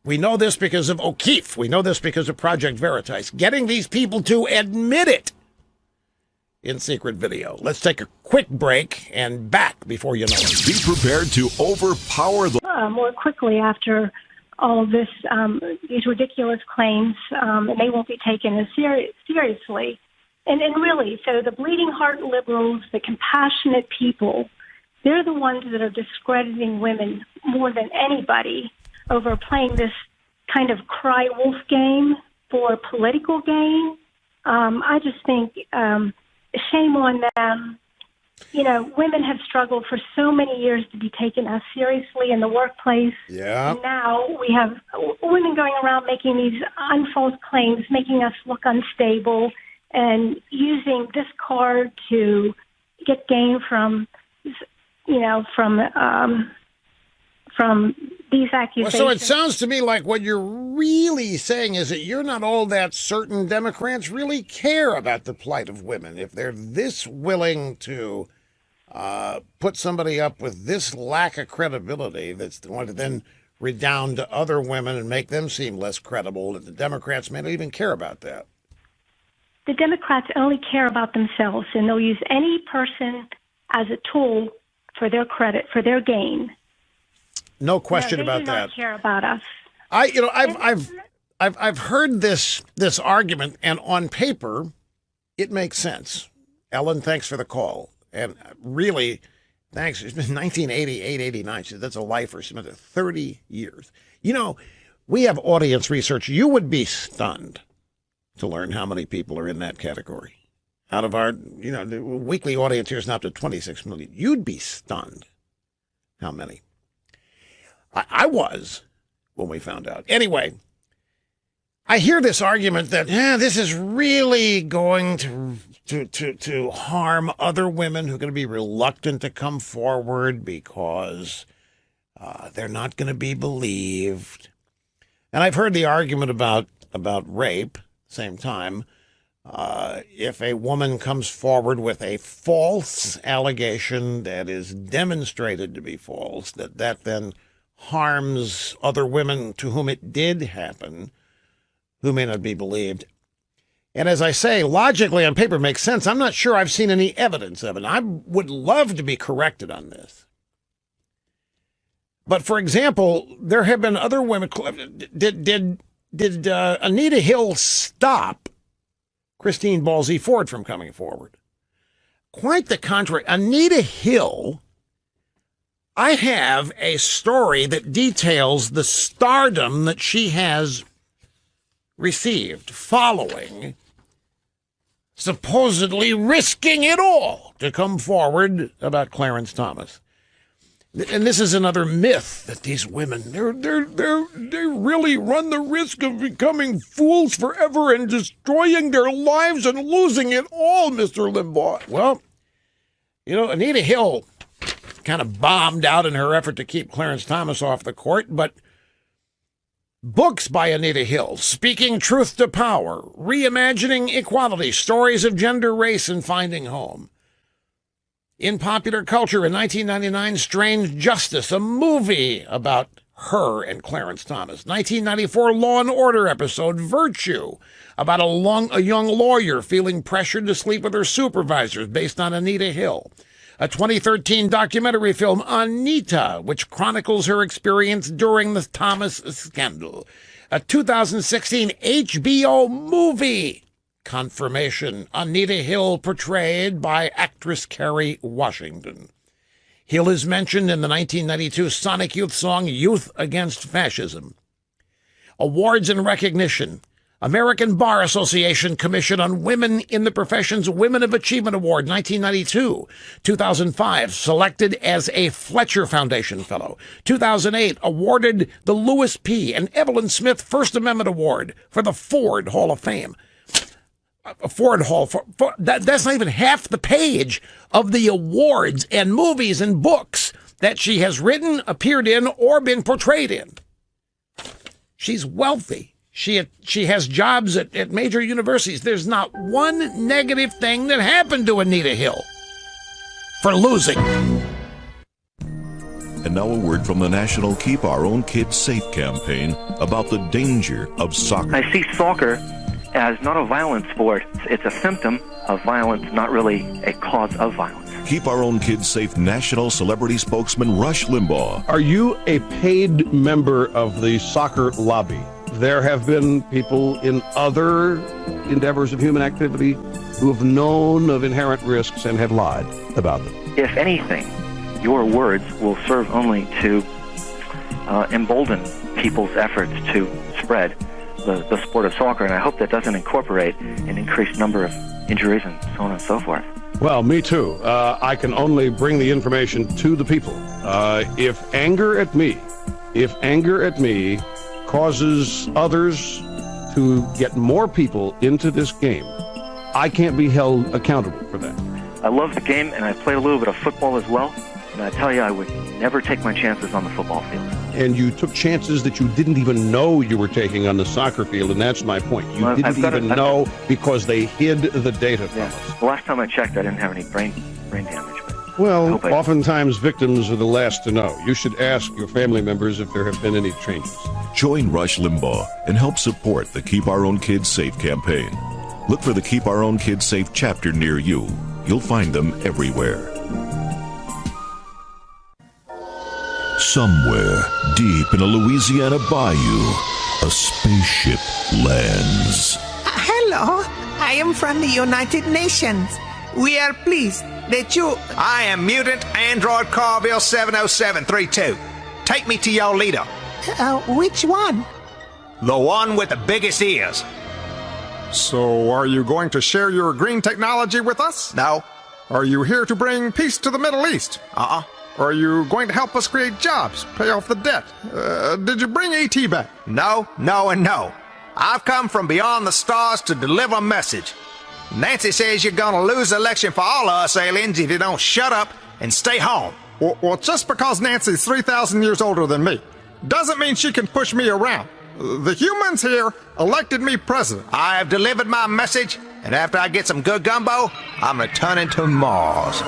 We know this because of O'Keefe. We know this because of Project Veritas. Getting these people to admit it in secret video. Let's take a quick break and back before you know it. Be prepared to overpower the... More quickly after all of this, these ridiculous claims, and they won't be taken as seriously. And really, so the bleeding heart liberals, the compassionate people, they're the ones that are discrediting women more than anybody over playing this kind of cry wolf game for political gain. I just think shame on them. You know, women have struggled for so many years to be taken as seriously in the workplace. Yeah. And now we have women going around making these unfalse claims, making us look unstable, and using this card to get gain from these accusations. Well, so it sounds to me like what you're really saying is that you're not all that certain Democrats really care about the plight of women. If they're this willing to put somebody up with this lack of credibility that's going to then redound to other women and make them seem less credible, that the Democrats may not even care about that. The Democrats only care about themselves, and they'll use any person as a tool for their credit, for their gain. No question about that. They do not care about us. I've heard this argument, and on paper, it makes sense. Ellen, thanks for the call, and really, thanks. It's been 1988, 89. She said that's a lifer. She's been 30 years. You know, we have audience research. You would be stunned to learn how many people are in that category. Out of our, the weekly audience here is now up to 26 million. You'd be stunned how many. I was when we found out. Anyway, I hear this argument that this is really going to harm other women who are going to be reluctant to come forward because they're not going to be believed. And I've heard the argument about rape. Same time, if a woman comes forward with a false allegation that is demonstrated to be false, that then harms other women to whom it did happen, who may not be believed. And as I say, logically on paper makes sense. I'm not sure I've seen any evidence of it. I would love to be corrected on this. But for example, there have been other women. Did Anita Hill stop Christine Ballsy Ford from coming forward? Quite the contrary. Anita Hill, I have a story that details the stardom that she has received following supposedly risking it all to come forward about Clarence Thomas. And this is another myth that these women, they really run the risk of becoming fools forever and destroying their lives and losing it all, Mr. Limbaugh. Well, Anita Hill kind of bombed out in her effort to keep Clarence Thomas off the court, but books by Anita Hill, Speaking Truth to Power, Reimagining Equality, Stories of Gender, Race, and Finding Home. In popular culture in 1999, Strange Justice, a movie about her and Clarence Thomas. 1994 Law and Order episode, Virtue, about a young lawyer feeling pressured to sleep with her supervisors, based on Anita Hill. A 2013 documentary film, Anita, which chronicles her experience during the Thomas scandal. A 2016 HBO movie, Confirmation, Anita Hill portrayed by actress Kerry Washington. Hill is mentioned in the 1992 Sonic Youth song Youth Against Fascism. Awards and recognition. American Bar Association Commission on Women in the Professions Women of Achievement Award, 1992. 2005, selected as a Fletcher Foundation Fellow. 2008, awarded the Lewis P. and Evelyn Smith First Amendment Award for the Ford Hall of Fame. Ford Hall, that's not even half the page of the awards and movies and books that she has written, appeared in, or been portrayed in. She's wealthy. She has jobs at major universities. There's not one negative thing that happened to Anita Hill for losing. And now a word from the National Keep Our Own Kids Safe campaign about the danger of soccer. I see soccer as not a violent sport. It's a symptom of violence, not really a cause of violence. Keep Our Own Kids Safe national celebrity spokesman Rush Limbaugh. Are you a paid member of the soccer lobby? There have been people in other endeavors of human activity who have known of inherent risks and have lied about them. If anything, your words will serve only to embolden people's efforts to spread the sport of soccer, and I hope that doesn't incorporate an increased number of injuries and so on and so forth. Well, me too. I can only bring the information to the people. If anger at me causes others to get more people into this game, I can't be held accountable for that. I love the game, and I played a little bit of football as well, and I tell you, I would never take my chances on the football field. And you took chances that you didn't even know you were taking on the soccer field, and that's my point. You didn't even know because they hid the data from us. The last time I checked, I didn't have any brain damage. Well, oftentimes victims are the last to know. You should ask your family members if there have been any changes. Join Rush Limbaugh and help support the Keep Our Own Kids Safe campaign. Look for the Keep Our Own Kids Safe chapter near you. You'll find them everywhere. Somewhere deep in a Louisiana bayou, a spaceship lands. Hello, I am from the United Nations. We are pleased that you... I am Mutant Android Carville 70732. Take me to your leader. Which one? The one with the biggest ears. So, are you going to share your green technology with us? No. Are you here to bring peace to the Middle East? Are you going to help us create jobs, pay off the debt? Did you bring E.T. back? No, no, and no. I've come from beyond the stars to deliver a message. Nancy says you're gonna lose the election for all of us aliens if you don't shut up and stay home. Well, just because Nancy's 3,000 years older than me doesn't mean she can push me around. The humans here elected me president. I have delivered my message, and after I get some good gumbo, I'm returning to Mars.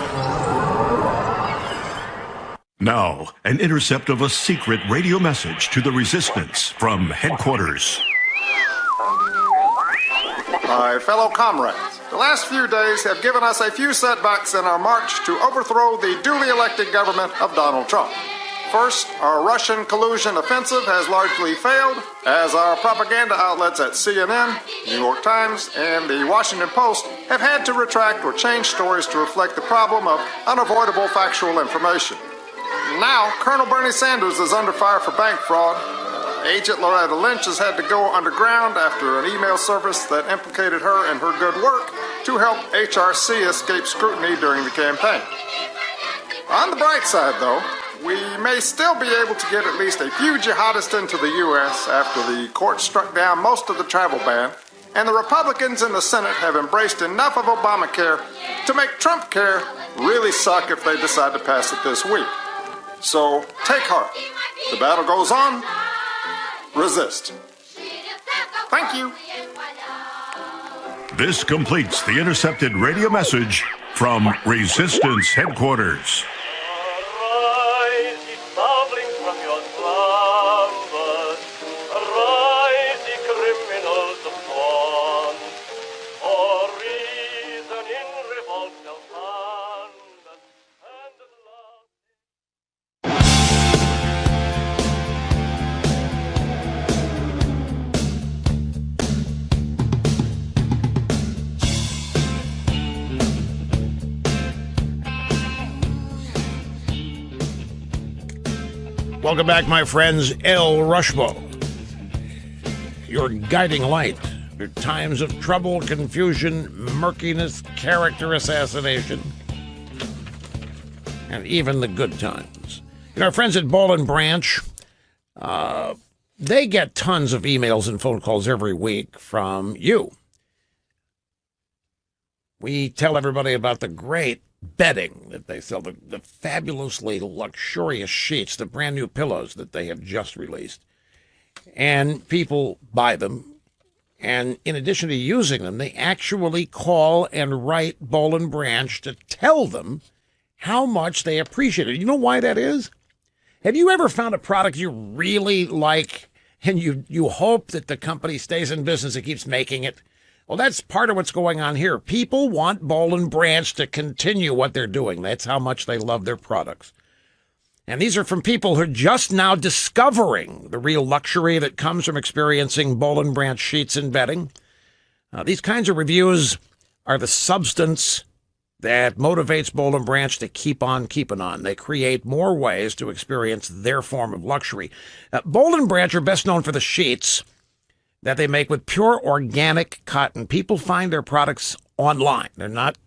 Now, an intercept of a secret radio message to the resistance from headquarters. My fellow comrades, the last few days have given us a few setbacks in our march to overthrow the duly elected government of Donald Trump. First, our Russian collusion offensive has largely failed, as our propaganda outlets at CNN, New York Times, and the Washington Post have had to retract or change stories to reflect the problem of unavoidable factual information. Now, Colonel Bernie Sanders is under fire for bank fraud. Agent Loretta Lynch has had to go underground after an email service that implicated her in her good work to help HRC escape scrutiny during the campaign. On the bright side, though, we may still be able to get at least a few jihadists into the U.S. after the court struck down most of the travel ban, and the Republicans in the Senate have embraced enough of Obamacare to make Trump care really suck if they decide to pass it this week. So take heart. The battle goes on. Resist. Thank you. This completes the intercepted radio message from Resistance Headquarters. Welcome back, my friends. El Rushmo, your guiding light through times of trouble, confusion, murkiness, character assassination, and even the good times. You know, our friends at Ball and Branch, they get tons of emails and phone calls every week from you. We tell everybody about the great bedding that they sell, the fabulously luxurious sheets, the brand new pillows that they have just released. and people buy them. And in addition to using them, they actually call and write Boll and Branch to tell them how much they appreciate it. You know why that is? Have you ever found a product you really like and you hope that the company stays in business and keeps making it? Well, that's part of what's going on here. People want Boll and Branch to continue what they're doing. That's how much they love their products. And these are from people who are just now discovering the real luxury that comes from experiencing Boll and Branch sheets and bedding. These kinds of reviews are the substance that motivates Boll and Branch to keep on keeping on. They create more ways to experience their form of luxury. Boll and Branch are best known for the sheets that they make with pure organic cotton. People find their products online. They're not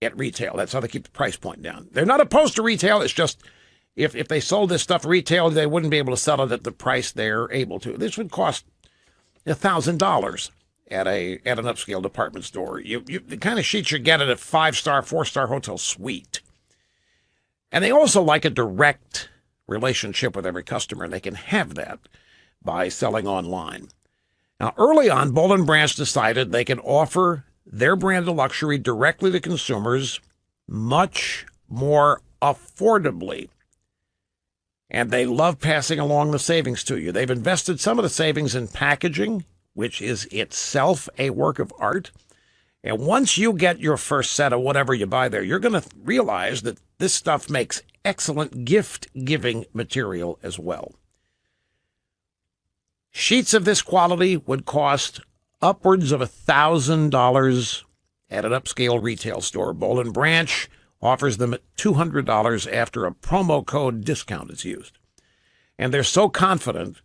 at retail. That's how they keep the price point down. They're not opposed to retail. It's just if they sold this stuff retail, they wouldn't be able to sell it at the price they're able to. This would cost $1,000 at an upscale department store. The kind of sheets you get at a 5-star, 4-star hotel suite. And they also like a direct relationship with every customer, and they can have that by selling online. Now, early on, Boll and Branch decided they could offer their brand of luxury directly to consumers much more affordably. And they love passing along the savings to you. They've invested some of the savings in packaging, which is itself a work of art. And once you get your first set of whatever you buy there, you're going to realize that this stuff makes excellent gift-giving material as well. Sheets of this quality would cost upwards of $1,000 at an upscale retail store. Boll and Branch offers them at $200 after a promo code discount is used. And they're so confident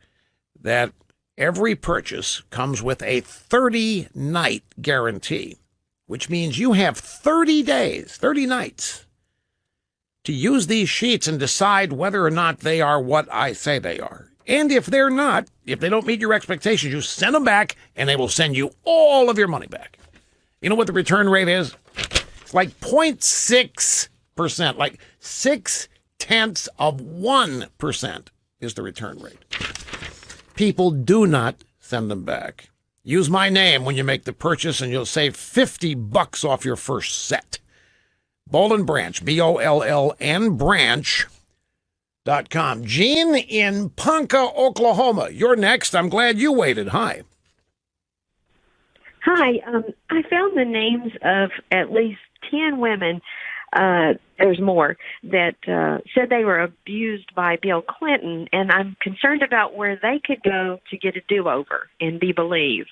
that every purchase comes with a 30-night guarantee, which means you have 30 days, 30 nights, to use these sheets and decide whether or not they are what I say they are. And if they're not, if they don't meet your expectations, you send them back, and they will send you all of your money back. You know what the return rate is? It's like 0.6%, like 0.6% is the return rate. People do not send them back. Use my name when you make the purchase, and you'll save $50 off your first set. Boll and Branch, BOLLN Branch.com. Gene in Ponca, Oklahoma. You're next. I'm glad you waited. Hi. Hi. I found the names of at least 10 women, there's more, that said they were abused by Bill Clinton, and I'm concerned about where they could go to get a do-over and be believed.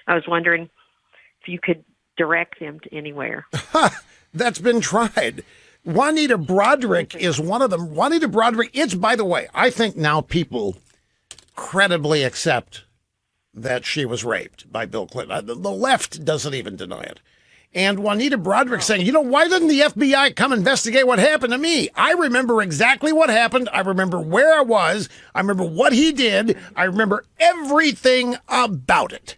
I was wondering if you could direct them to anywhere. That's been tried. Juanita Broderick is one of them. Juanita Broderick, it's, by the way, I think now people credibly accept that she was raped by Bill Clinton. The left doesn't even deny it. And Juanita Broderick saying, why didn't the FBI come investigate what happened to me? I remember exactly what happened. I remember where I was. I remember what he did. I remember everything about it.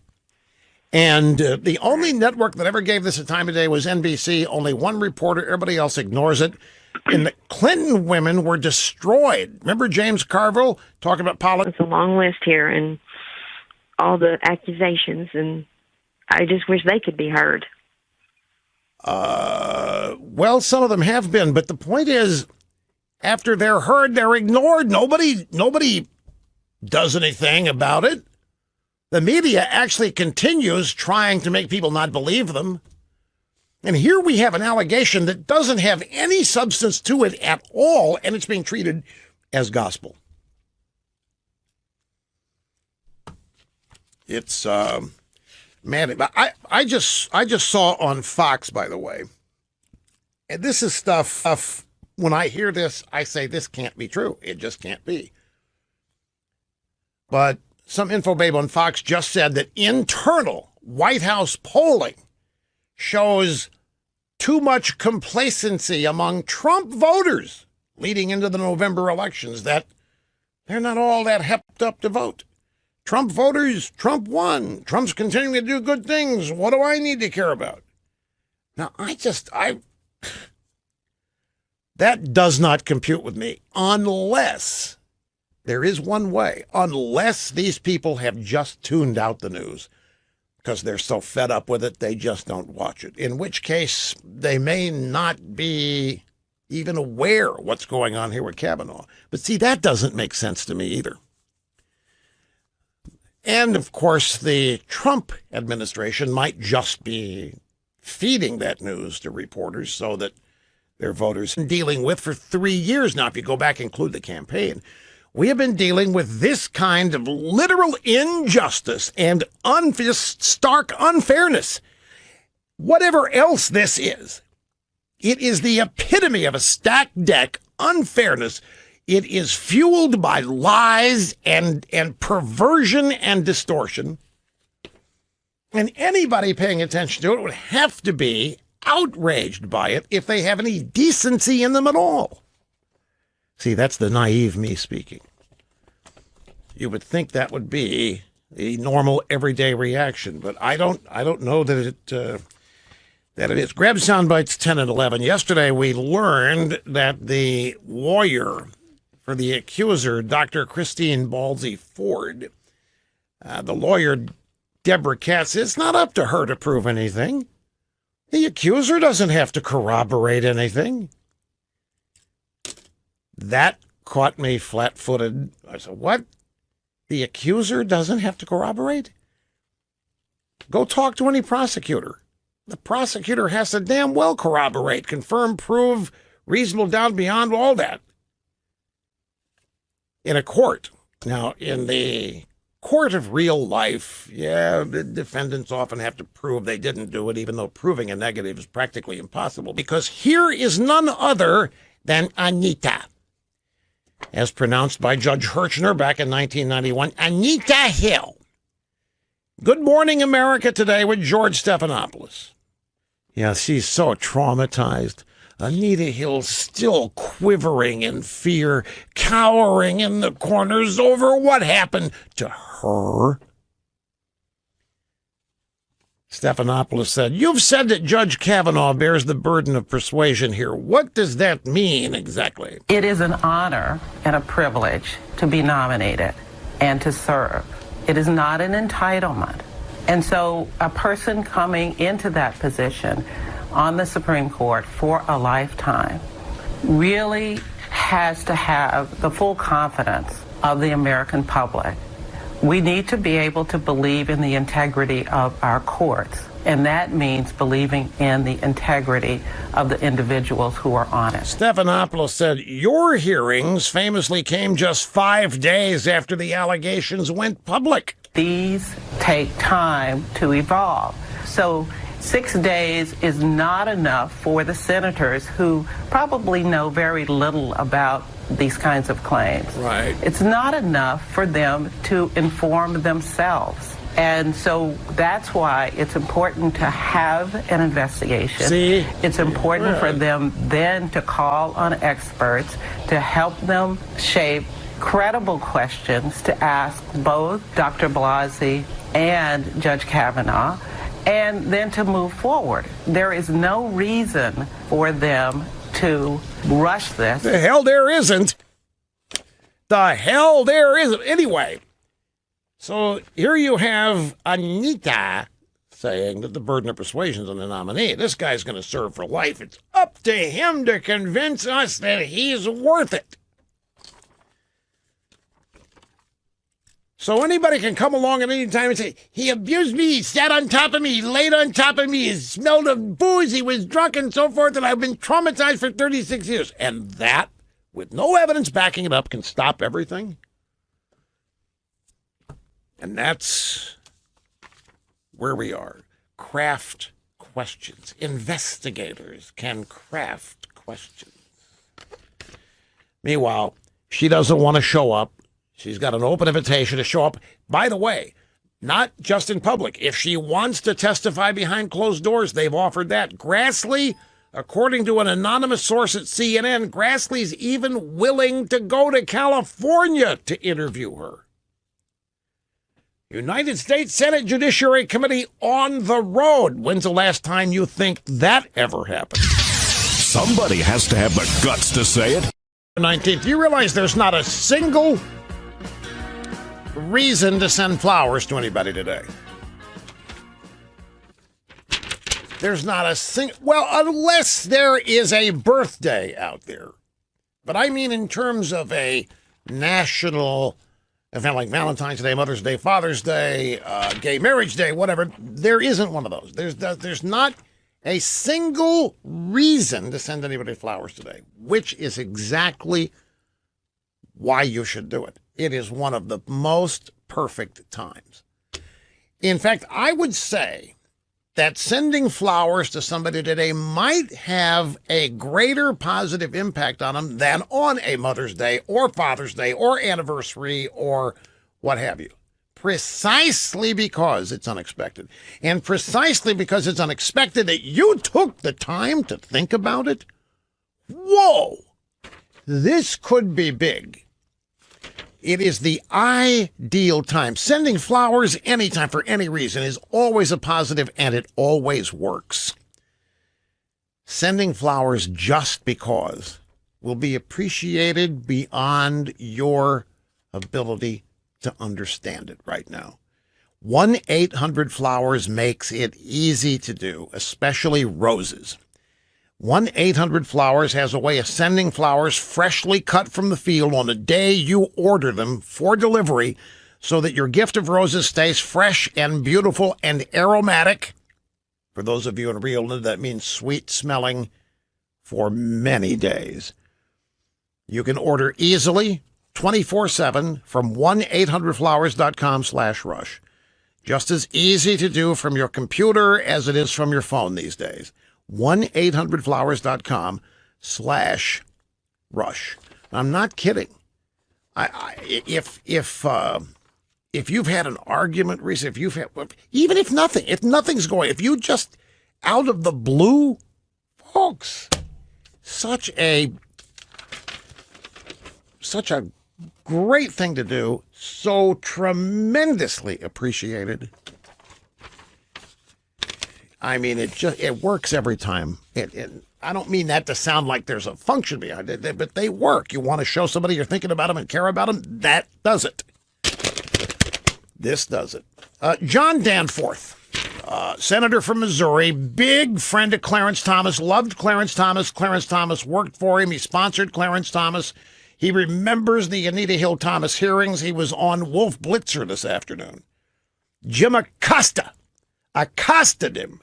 And the only network that ever gave this a time of day was NBC. Only one reporter. Everybody else ignores it. And the Clinton women were destroyed. Remember James Carville talking about politics? It's a long list here and all the accusations, and I just wish they could be heard. Well, some of them have been, but the point is, after they're heard, they're ignored. Nobody does anything about it. The media actually continues trying to make people not believe them. And here we have an allegation that doesn't have any substance to it at all, and it's being treated as gospel. It's man, I just saw on Fox, by the way, and this is stuff, when I hear this, I say this can't be true. It just can't be. But some info babe on Fox just said that internal White House polling shows too much complacency among Trump voters leading into the November elections, that they're not all that hepped up to vote. Trump voters, Trump won. Trump's continuing to do good things. What do I need to care about? Now, that does not compute with me unless There is one way, unless these people have just tuned out the news because they're so fed up with it, they just don't watch it, in which case they may not be even aware what's going on here with Kavanaugh. But see, that doesn't make sense to me either. And, of course, the Trump administration might just be feeding that news to reporters so that their voters are dealing with for 3 years now. If you go back and include the campaign, we have been dealing with this kind of literal injustice and just stark unfairness. Whatever else this is, it is the epitome of a stacked deck unfairness. It is fueled by lies and perversion and distortion. And anybody paying attention to it would have to be outraged by it if they have any decency in them at all. See, that's the naive me speaking. You would think that would be the normal, everyday reaction, but I don't know that it is. Grab sound bites 10 and 11. Yesterday, we learned that the lawyer for the accuser, Dr. Christine Ballsy Ford, the lawyer, Deborah Katz, it's not up to her to prove anything. The accuser doesn't have to corroborate anything. That caught me flat-footed. I said, what? The accuser doesn't have to corroborate? Go talk to any prosecutor. The prosecutor has to damn well corroborate, confirm, prove, reasonable doubt beyond all that. In a court. Now, in the court of real life, yeah, the defendants often have to prove they didn't do it, even though proving a negative is practically impossible, because here is none other than Anita. As pronounced by Judge Hirchner back in 1991, Anita Hill. Good Morning America today with George Stephanopoulos. Yeah, she's so traumatized. Anita Hill's still quivering in fear, cowering in the corners over what happened to her. Stephanopoulos said, you've said that Judge Kavanaugh bears the burden of persuasion here. What does that mean exactly? It is an honor and a privilege to be nominated and to serve. It is not an entitlement. And so a person coming into that position on the Supreme Court for a lifetime really has to have the full confidence of the American public. We need to be able to believe in the integrity of our courts, and that means believing in the integrity of the individuals who are on it. Stephanopoulos said, your hearings famously came just 5 days after the allegations went public. These take time to evolve. So 6 days is not enough for the senators who probably know very little about these kinds of claims. Right. It's not enough for them to inform themselves. And so that's why it's important to have an investigation. See? It's important for them then to call on experts to help them shape credible questions to ask both Dr. Blasey and Judge Kavanaugh, and then to move forward. There is no reason for them to rush this. The hell there isn't. The hell there isn't. Anyway, so here you have Anita saying that the burden of persuasion is on the nominee. This guy's going to serve for life. It's up to him to convince us that he's worth it. So anybody can come along at any time and say, he abused me, he sat on top of me, he laid on top of me, he smelled of booze, he was drunk and so forth, and I've been traumatized for 36 years. And that, with no evidence backing it up, can stop everything. And that's where we are. Craft questions. Investigators can craft questions. Meanwhile, she doesn't want to show up. She's got an open invitation to show up. By the way, not just in public. If she wants to testify behind closed doors, they've offered that. Grassley, according to an anonymous source at CNN, Grassley's even willing to go to California to interview her. United States Senate Judiciary Committee on the road. When's the last time you think that ever happened? Somebody has to have the guts to say it. 19th, you realize there's not a single reason to send flowers to anybody today. There's not a single, well, unless there is a birthday out there. But I mean in terms of a national event like Valentine's Day, Mother's Day, Father's Day, Gay Marriage Day, whatever, there isn't one of those. There's not a single reason to send anybody flowers today, which is exactly why you should do it. It is one of the most perfect times. In fact, I would say that sending flowers to somebody today might have a greater positive impact on them than on a Mother's Day or Father's Day or anniversary or what have you. Precisely because it's unexpected. And precisely because it's unexpected that you took the time to think about it. Whoa! This could be big. It is the ideal time. Sending flowers anytime for any reason is always a positive, and it always works. Sending flowers just because will be appreciated beyond your ability to understand it right now. 1-800-Flowers makes it easy to do, especially roses. 1-800-Flowers has a way of sending flowers freshly cut from the field on the day you order them for delivery so that your gift of roses stays fresh and beautiful and aromatic. For those of you in Rio, that means sweet smelling for many days. You can order easily 24/7 from 1-800-Flowers.com/rush. Just as easy to do from your computer as it is from your phone these days. 1-800-Flowers.com/rush. I'm not kidding. If you've had an argument recently, if nothing's going, if you just out of the blue, folks, such a great thing to do, so tremendously appreciated. I mean, it works every time. I don't mean that to sound like there's a function behind it, but they work. You want to show somebody you're thinking about them and care about them, that does it. This does it. John Danforth, senator from Missouri, big friend of Clarence Thomas, loved Clarence Thomas. Clarence Thomas worked for him. He sponsored Clarence Thomas. He remembers the Anita Hill Thomas hearings. He was on Wolf Blitzer this afternoon. Jim Acosta accosted him.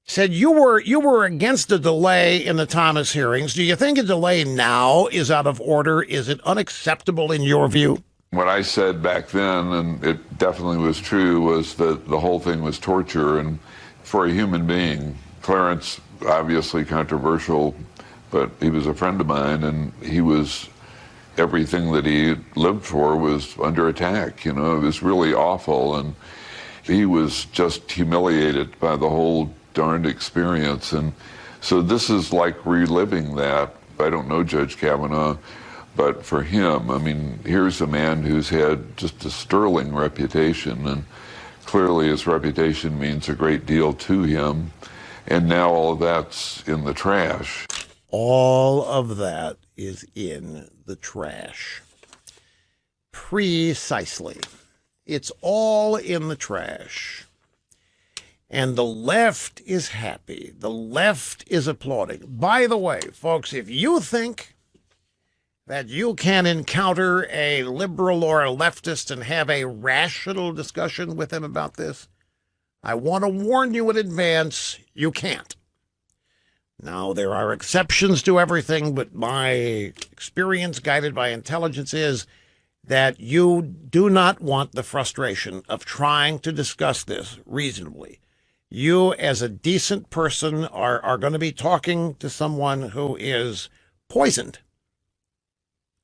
Said, you were against a delay in the Thomas hearings. Do you think a delay now is out of order? Is it unacceptable in your view? What I said back then, and it definitely was true, was that the whole thing was torture. And for a human being, Clarence, obviously controversial, but he was a friend of mine, and he was, everything that he lived for was under attack. You know, it was really awful. And he was just humiliated by the whole darned experience. And so this is like reliving that. I don't know Judge Kavanaugh, but for him, I mean, here's a man who's had just a sterling reputation, and clearly his reputation means a great deal to him. And now all of that's in the trash. All of that is in the trash. Precisely. It's all in the trash. And the left is happy. The left is applauding. By the way, folks, if you think that you can encounter a liberal or a leftist and have a rational discussion with him about this, I want to warn you in advance, you can't. Now, there are exceptions to everything, but my experience, guided by intelligence, is that you do not want the frustration of trying to discuss this reasonably. You, as a decent person, are going to be talking to someone who is poisoned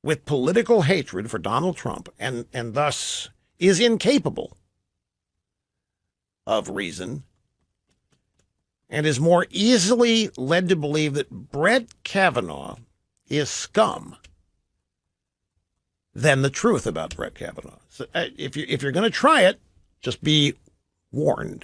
with political hatred for Donald Trump and thus is incapable of reason and is more easily led to believe that Brett Kavanaugh is scum than the truth about Brett Kavanaugh. So if you're going to try it, just be warned.